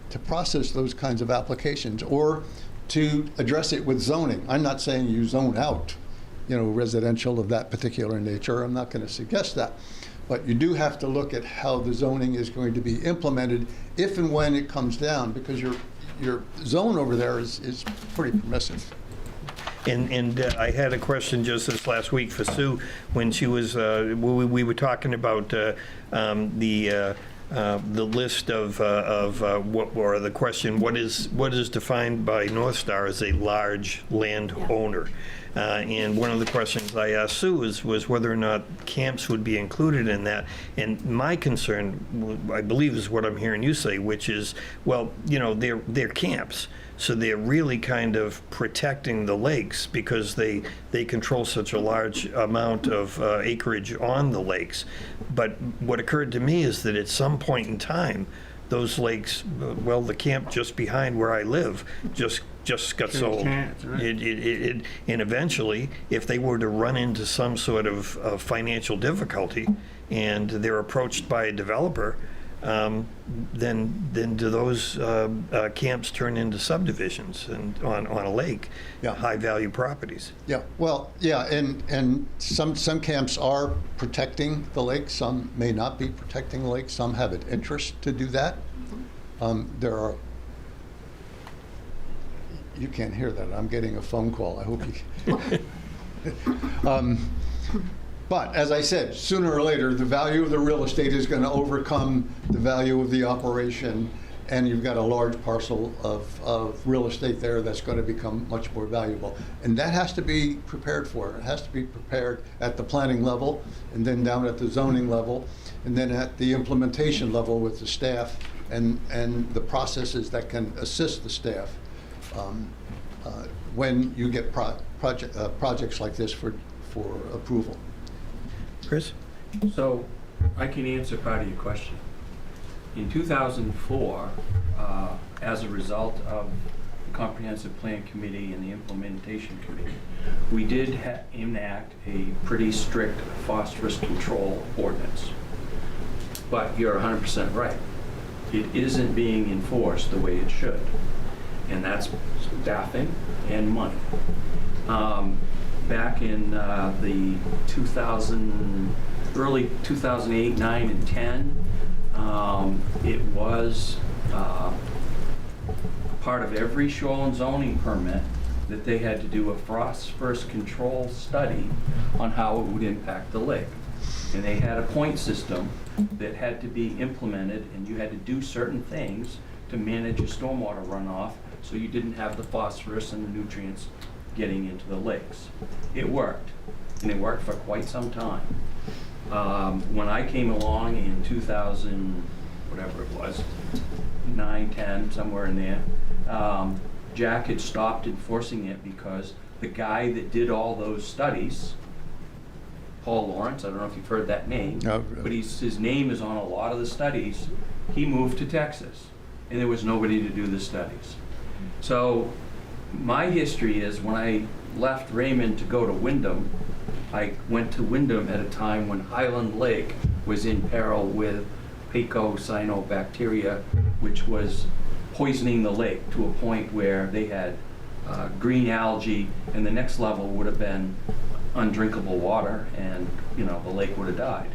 to process those kinds of applications, or to address it with zoning. I'm not saying you zone out, residential of that particular nature. I'm not going to suggest that. But you do have to look at how the zoning is going to be implemented if and when it comes down, because your zone over there is pretty permissive. And I had a question just this last week for Sue when she was, we were talking about the list of what, or the question, what is defined by North Star as a large landowner? And one of the questions I asked Sue was whether or not camps would be included in that. And my concern, I believe, is what I'm hearing you say, which is, well, they're camps. So they're really kind of protecting the lakes because they control such a large amount of acreage on the lakes. But what occurred to me is that at some point in time, those lakes, well, the camp just behind where I live just got sold. And eventually, if they were to run into some sort of financial difficulty and they're approached by a developer, then do those camps turn into subdivisions and on a lake, high-value properties? Yeah, well, yeah, and some camps are protecting the lake, some may not be protecting the lake, some have an interest to do that. There are, you can't hear that, I'm getting a phone call, I hope you but as I said, sooner or later, the value of the real estate is going to overcome the value of the operation, and you've got a large parcel of real estate there that's going to become much more valuable. And that has to be prepared for. It has to be prepared at the planning level, and then down at the zoning level, and then at the implementation level with the staff and the processes that can assist the staff when you get projects like this for approval. Chris? So I can answer part of your question. In 2004, as a result of the Comprehensive Plan Committee and the Implementation Committee, we did enact a pretty strict phosphorus control ordinance. But you're 100% right. It isn't being enforced the way it should. And that's staffing and money. back in the early 2008, 9, and 10. It was part of every shoreline zoning permit that they had to do a phosphorus control study on how it would impact the lake. And they had a point system that had to be implemented, and you had to do certain things to manage your stormwater runoff so you didn't have the phosphorus and the nutrients getting into the lakes. It worked, and it worked for quite some time. When I came along in 2000, whatever it was, 9, 10, somewhere in there, Jack had stopped enforcing it because the guy that did all those studies, Paul Lawrence, I don't know if you've heard that name, but his name is on a lot of the studies. He moved to Texas, and there was nobody to do the studies. So my history is when I left Raymond to go to Wyndham, I went to Wyndham at a time when Highland Lake was in peril with cyanobacteria, which was poisoning the lake to a point where they had green algae, and the next level would have been undrinkable water, and the lake would have died.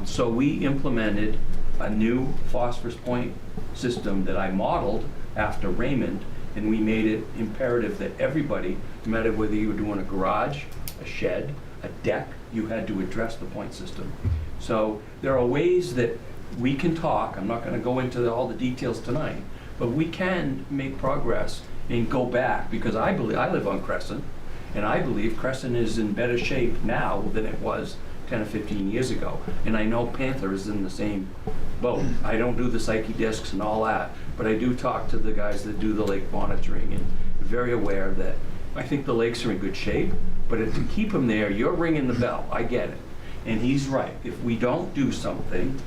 So we implemented a new phosphorus point system that I modeled after Raymond, and we made it imperative that everybody, no matter whether you were doing a garage, a shed, a deck, you had to address the point system. So there are ways that we can talk. I'm not going to go into all the details tonight, but we can make progress and go back, because I live on Crescent, and I believe Crescent is in better shape now than it was 10 or 15 years ago. And I know Panther is in the same boat. I don't do the psyche discs and all that, but I do talk to the guys that do the lake monitoring, and very aware that I think the lakes are in good shape, but to keep them there, you're ringing the bell. I get it. And he's right. If we don't do something,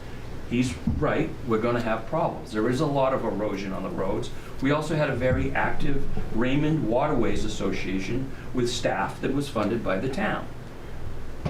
he's right, we're going to have problems. There is a lot of erosion on the roads. We also had a very active Raymond Waterways Association with staff that was funded by the town.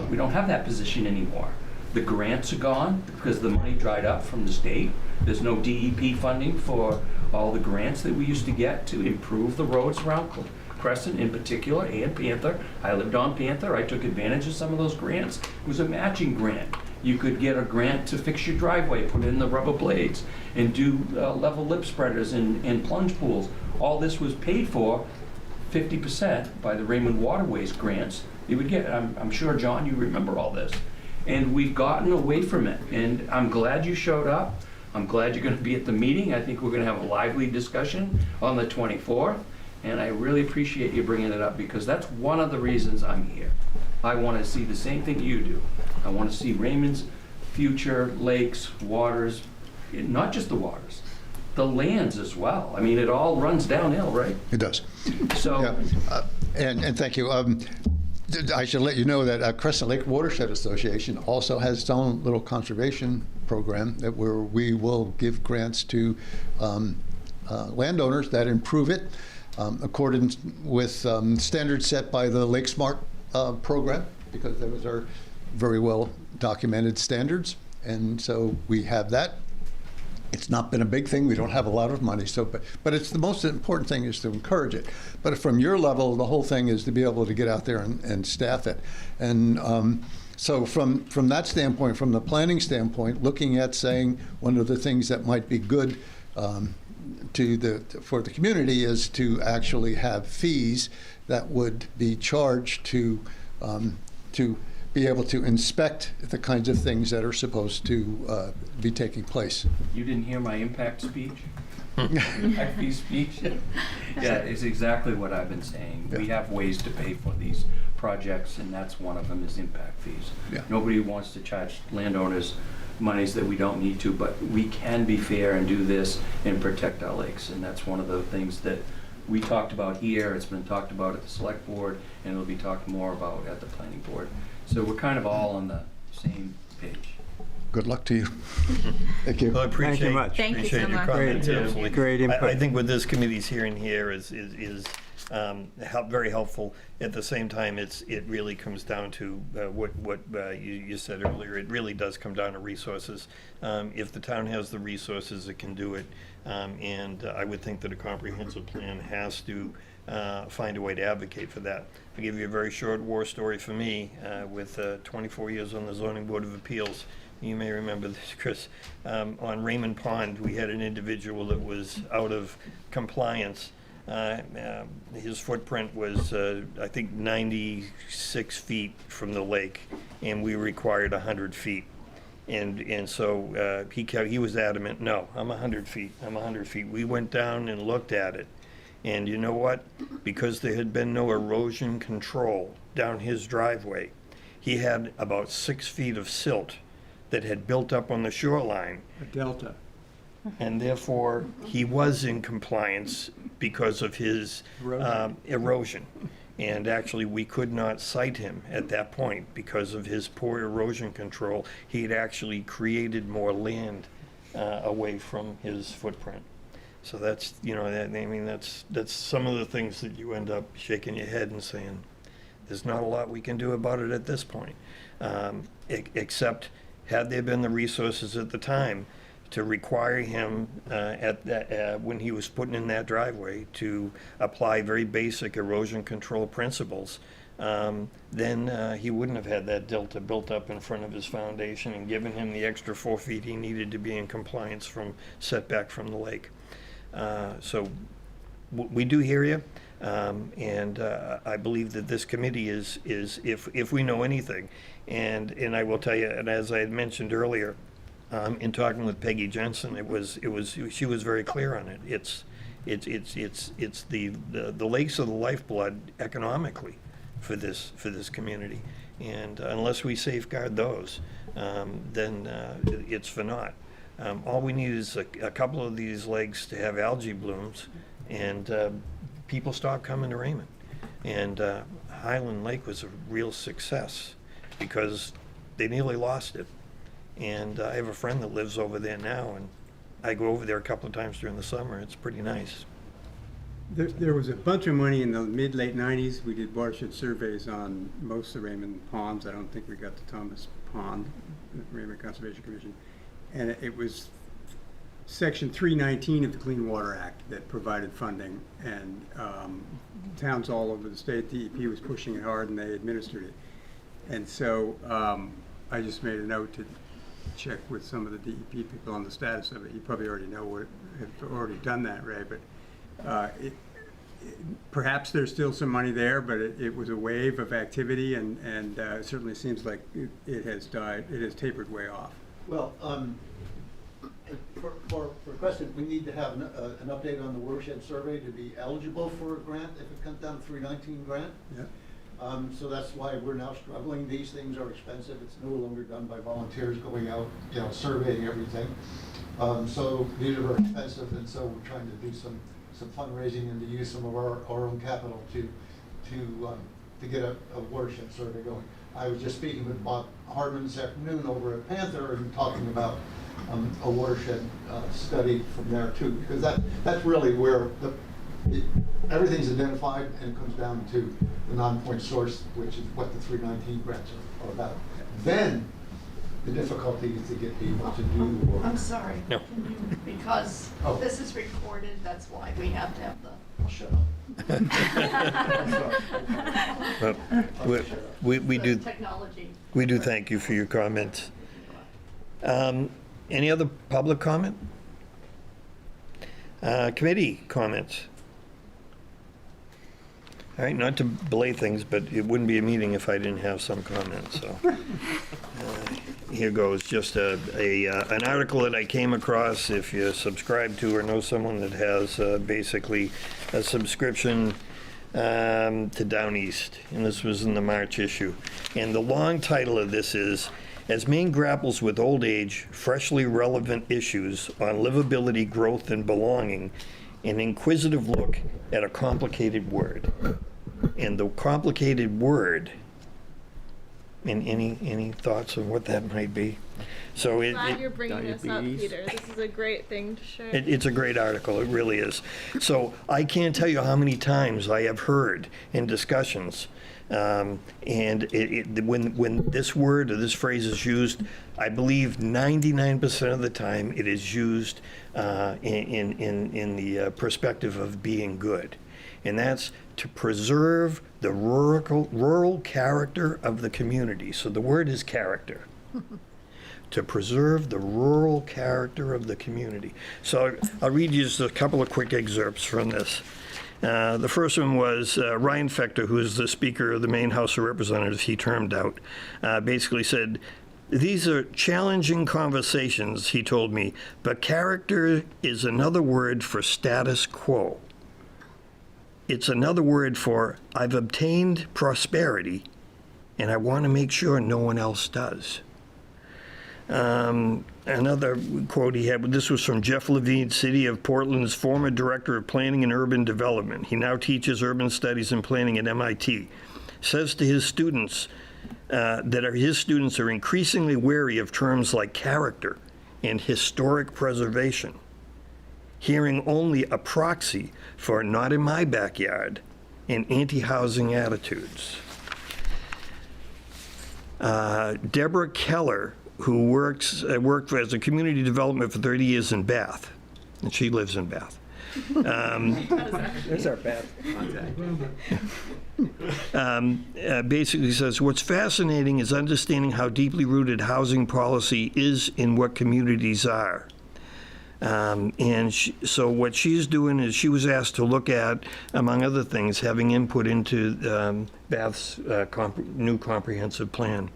We don't have that position anymore. The grants are gone because the money dried up from the state. There's no DEP funding for all the grants that we used to get to improve the roads around Crescent in particular, and Panther. I lived on Panther. I took advantage of some of those grants. It was a matching grant. You could get a grant to fix your driveway, put in the rubber blades, and do level lip spreaders and plunge pools. All this was paid for 50% by the Raymond Waterways grants. You would get, I'm sure, John, you remember all this. And we've gotten away from it. And I'm glad you showed up. I'm glad you're going to be at the meeting. I think we're going to have a lively discussion on the 24th. And I really appreciate you bringing it up, because that's one of the reasons I'm here. I want to see the same thing you do. I want to see Raymond's future lakes, waters, not just the waters, the lands as well. I mean, it all runs downhill, right? It does. So, yeah. And thank you. I should let you know that Crescent Lake Watershed Association also has its own little conservation program where we will give grants to landowners that improve it, according with standards set by the Lake Smart program, because those are very well documented standards. And so we have that. It's not been a big thing. We don't have a lot of money, so but it's the most important thing is to encourage it. But from your level, the whole thing is to be able to get out there and staff it. And so from that standpoint, from the planning standpoint, looking at saying one of the things that might be good for the community is to actually have fees that would be charged to be able to inspect the kinds of things that are supposed to be taking place. You didn't hear my impact speech? Impact fee speech? Yeah, it's exactly what I've been saying. Yeah. We have ways to pay for these projects, and that's one of them is impact fees. Yeah. Nobody wants to charge landowners monies that we don't need to, but we can be fair and do this and protect our lakes, and that's one of the things that we talked about here. It's been talked about at the select board, and it'll be talked more about at the planning board. So we're kind of all on the same page. Good luck to you. Thank you. Well, I appreciate, Thank you so your much. comments. Great, Absolutely. great input. I think what this committee's hearing here is very helpful. At the same time, it really comes down to what you said earlier. It really does come down to resources. If the town has the resources, it can do it. And I would think that a comprehensive plan has to find a way to advocate for that. I'll give you a very short war story for me. With 24 years on the Zoning Board of Appeals, you may remember this, Chris. On Raymond Pond, we had an individual that was out of compliance. His footprint was, I think, 96 feet from the lake, and we required 100 feet. And so he was adamant, no, I'm 100 feet, I'm 100 feet. We went down and looked at it. And you know what? Because there had been no erosion control down his driveway, he had about 6 feet of silt that had built up on the shoreline. A delta. And therefore, he was in compliance because of his erosion. And actually, we could not cite him at that point because of his poor erosion control. He had actually created more land away from his footprint. So that's, that's some of the things that you end up shaking your head and saying, there's not a lot we can do about it at this point. Except, had there been the resources at the time to require him when he was putting in that driveway to apply very basic erosion control principles, then he wouldn't have had that delta built up in front of his foundation and given him the extra 4 feet he needed to be in compliance from setback from the lake. So we do hear you, and I believe that this committee is if we know anything, and I will tell you, and as I had mentioned earlier, in talking with Peggy Jensen, she was very clear on it. It's the lakes are the lifeblood economically for this community, and unless we safeguard those, then it's for naught. All we need is a couple of these lakes to have algae blooms, and people stop coming to Raymond. And Highland Lake was a real success because they nearly lost it. And I have a friend that lives over there now, and I go over there a couple of times during the summer. It's pretty nice. There was a bunch of money in the mid-late 90s. We did watershed surveys on most of the Raymond ponds. I don't think we got to Thomas Pond, Raymond Conservation Commission. And it was Section 319 of the Clean Water Act that provided funding. And towns all over the state, DEP was pushing it hard, and they administered it. And so I just made a note to check with some of the DEP people on the status of it. You probably already know have already done that, Ray, but perhaps there's still some money there, but it was a wave of activity, and it certainly seems like it has died. It has tapered way off. Well, for a question, we need to have an update on the watershed survey to be eligible for a grant if it comes down to 319 grant. Yeah. So that's why we're now struggling. These things are expensive. It's no longer done by volunteers going out, surveying everything. So these are very expensive, and so we're trying to do some fundraising and to use some of our own capital to get a watershed survey going. I was just speaking with Bob Hardman this afternoon over at Panther and talking about a watershed study from there too, because that's really where everything's identified, and it comes down to the non-point source, which is what the 319 grants are about. Then the difficulty is to get people to do the work. I'm sorry. No. Because this is recorded, that's why we have to have the, I'll shut up. We do Technology. We do thank you for your comments. Any other public comment? Committee comments? All right, not to belay things, but it wouldn't be a meeting if I didn't have some comments, so. Here goes, just an article that I came across. If you subscribe to or know someone that has basically a subscription to Down East, and this was in the March issue. And the long title of this is, As Maine Grapples with Old Age, Freshly Relevant Issues on Livability, Growth, and Belonging, an inquisitive look at a complicated word. And the complicated word Any thoughts on what that might be? So Glad you're bringing this up, diabetes. Peter. This is a great thing to share. It's a great article, it really is. So I can't tell you how many times I have heard in discussions, and when this word or this phrase is used, I believe 99% of the time it is used in the perspective of being good. And that's to preserve the rural character of the community. So the word is character. To preserve the rural character of the community. So I'll read you just a couple of quick excerpts from this. The first one was Ryan Fecter, who is the Speaker of the Maine House of Representatives, he termed out, basically said, "These are challenging conversations," he told me, "but character is another word for status quo. It's another word for I've obtained prosperity, and I want to make sure no one else does." Another quote he had, this was from Jeff Levine, City of Portland's former Director of Planning and Urban Development. He now teaches urban studies and planning at MIT. Says to his students his students are increasingly wary of terms like character and historic preservation, hearing only a proxy for not in my backyard and anti-housing attitudes. Deborah Keller, who worked as a community development for 30 years in Bath, and she lives in Bath. There's our bad contact. Basically says, what's fascinating is understanding how deeply rooted housing policy is in what communities are. So what she's doing is she was asked to look at, among other things, having input into Bath's new comprehensive plan.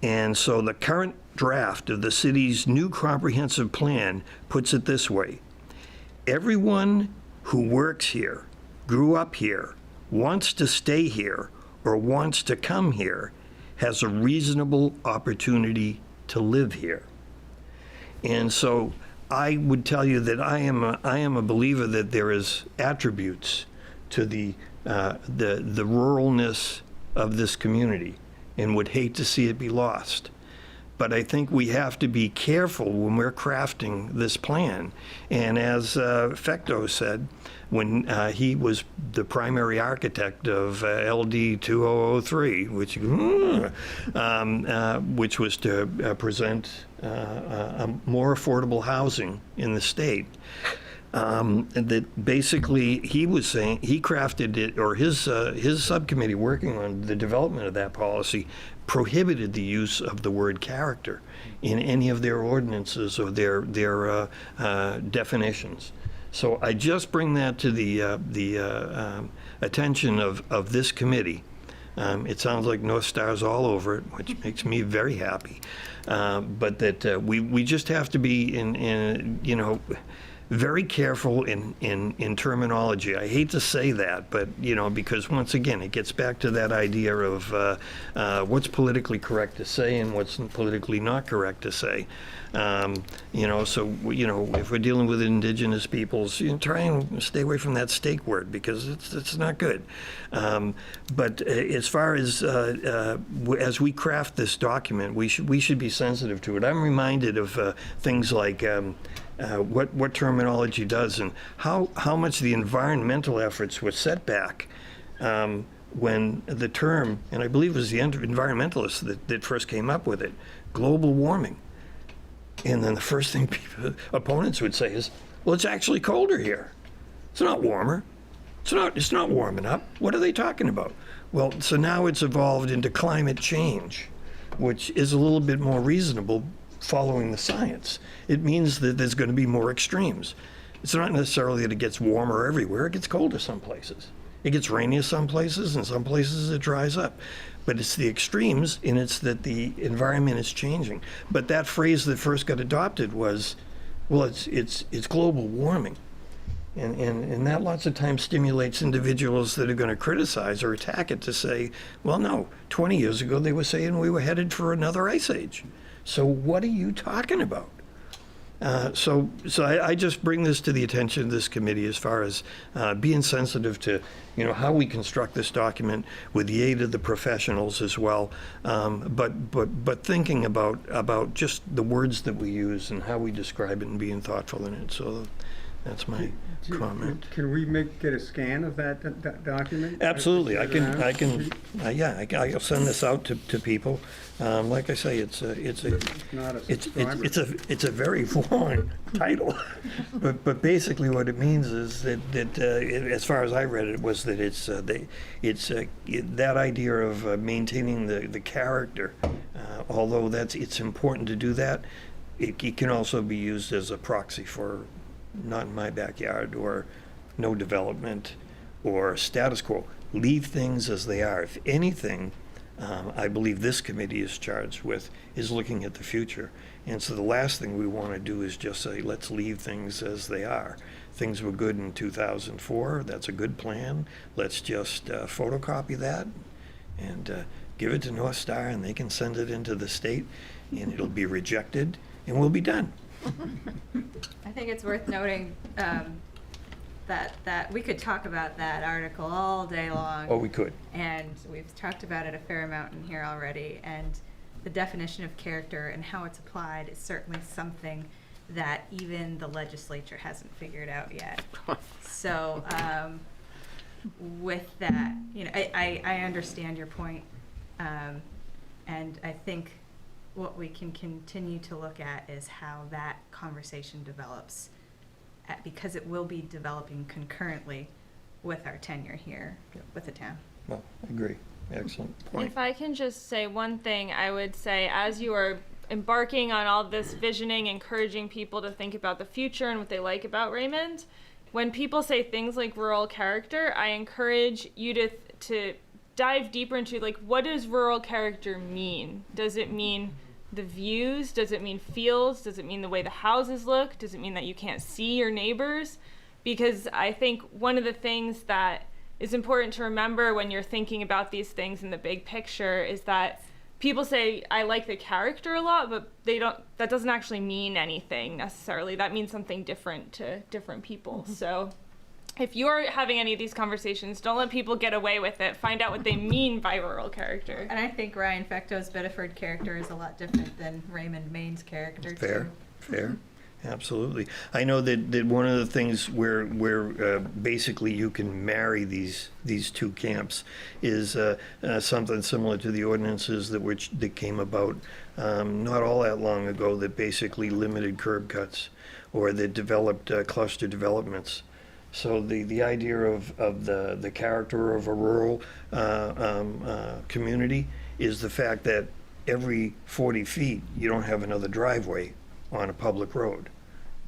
And so the current draft of the city's new comprehensive plan puts it this way: everyone who works here, grew up here, wants to stay here, or wants to come here has a reasonable opportunity to live here. And so I would tell you that I am a believer that there is attributes to the ruralness of this community, and would hate to see it be lost. But I think we have to be careful when we're crafting this plan. And as Fecto said, when he was the primary architect of LD 2003, which was to present more affordable housing in the state, and that basically he was saying he crafted it, or his subcommittee working on the development of that policy prohibited the use of the word character in any of their ordinances or their definitions. So I just bring that to the attention of this committee. It sounds like North Stars all over it, which makes me very happy. But that we just have to be very careful in terminology. I hate to say that, but because once again, it gets back to that idea of what's politically correct to say and what's politically not correct to say. So if we're dealing with indigenous peoples, try and stay away from that steak word, because it's not good. But as far as we craft this document, we should be sensitive to it. I'm reminded of things like what terminology does, and how much the environmental efforts were set back when the term, and I believe it was the environmentalists that first came up with it, global warming. And then the first thing opponents would say is, well, it's actually colder here. It's not warmer. It's not warming up. What are they talking about? Well, so now it's evolved into climate change, which is a little bit more reasonable following the science. It means that there's going to be more extremes. It's not necessarily that it gets warmer everywhere. It gets colder some places. It gets rainier some places, and some places it dries up. But it's the extremes, and it's that the environment is changing. But that phrase that first got adopted was, well, it's global warming. And that lots of times stimulates individuals that are going to criticize or attack it to say, well, no, 20 years ago they were saying we were headed for another ice age. So what are you talking about? So I just bring this to the attention of this committee as far as being sensitive to, how we construct this document with the aid of the professionals as well. But thinking about just the words that we use and how we describe it and being thoughtful in it. So that's my comment. Can we get a scan of that document? Absolutely, I'll send this out to people. Like I say, it's a very long title, but basically what it means is that as far as I read it, was that it's that idea of maintaining the character. Although it's important to do that, it can also be used as a proxy for not in my backyard, or no development, or status quo. Leave things as they are. If anything, I believe this committee is charged with is looking at the future. And so the last thing we want to do is just say, let's leave things as they are. Things were good in 2004. That's a good plan. Let's just photocopy that and give it to North Star, and they can send it into the state, and it'll be rejected, and we'll be done. I think it's worth noting that we could talk about that article all day long. Oh, we could. And we've talked about it a fair amount in here already. And the definition of character and how it's applied is certainly something that even the legislature hasn't figured out yet. So with that, I understand your point. And I think what we can continue to look at is how that conversation develops, because it will be developing concurrently with our tenure here with the town. Well, I agree. Excellent point. If I can just say one thing, I would say as you are embarking on all this visioning, encouraging people to think about the future and what they like about Raymond, when people say things like rural character, I encourage you to dive deeper into, like, what does rural character mean? Does it mean the views? Does it mean fields? Does it mean the way the houses look? Does it mean that you can't see your neighbors? Because I think one of the things that is important to remember when you're thinking about these things in the big picture is that people say, I like the character a lot, but that doesn't actually mean anything necessarily. That means something different to different people. So if you're having any of these conversations, don't let people get away with it. Find out what they mean by rural character. And I think Ryan Fecto's Bedford character is a lot different than Raymond Maine's character, too. Fair. Absolutely. I know that one of the things where basically you can marry these two camps is something similar to the ordinances that came about not all that long ago, that basically limited curb cuts or that developed cluster developments. So the idea of the character of a rural community is the fact that every 40 feet you don't have another driveway on a public road,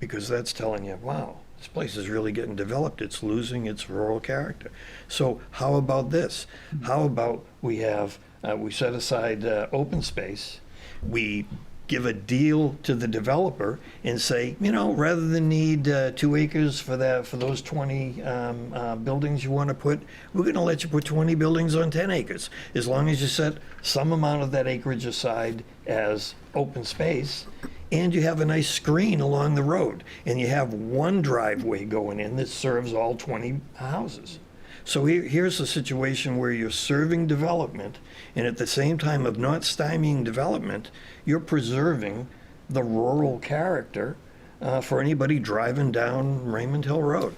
because that's telling you, wow, this place is really getting developed. It's losing its rural character. So how about this? How about we set aside open space, we give a deal to the developer and say, rather than need 2 acres for those 20 buildings you want to put, we're going to let you put 20 buildings on 10 acres, as long as you set some amount of that acreage aside as open space, and you have a nice screen along the road, and you have one driveway going in that serves all 20 houses. So here's a situation where you're serving development, and at the same time of not stymieing development, you're preserving the rural character for anybody driving down Raymond Hill Road.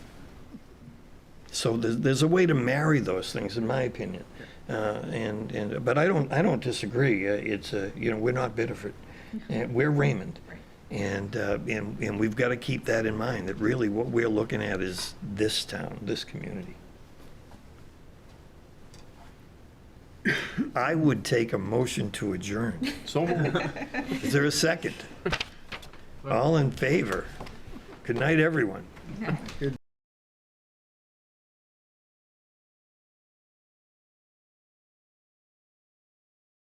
So there's a way to marry those things, in my opinion. But I don't disagree. We're not Bedford, we're Raymond, and we've got to keep that in mind. That really what we're looking at is this town, this community. I would take a motion to adjourn. So moved. Is there a second? All in favor? Good night, everyone.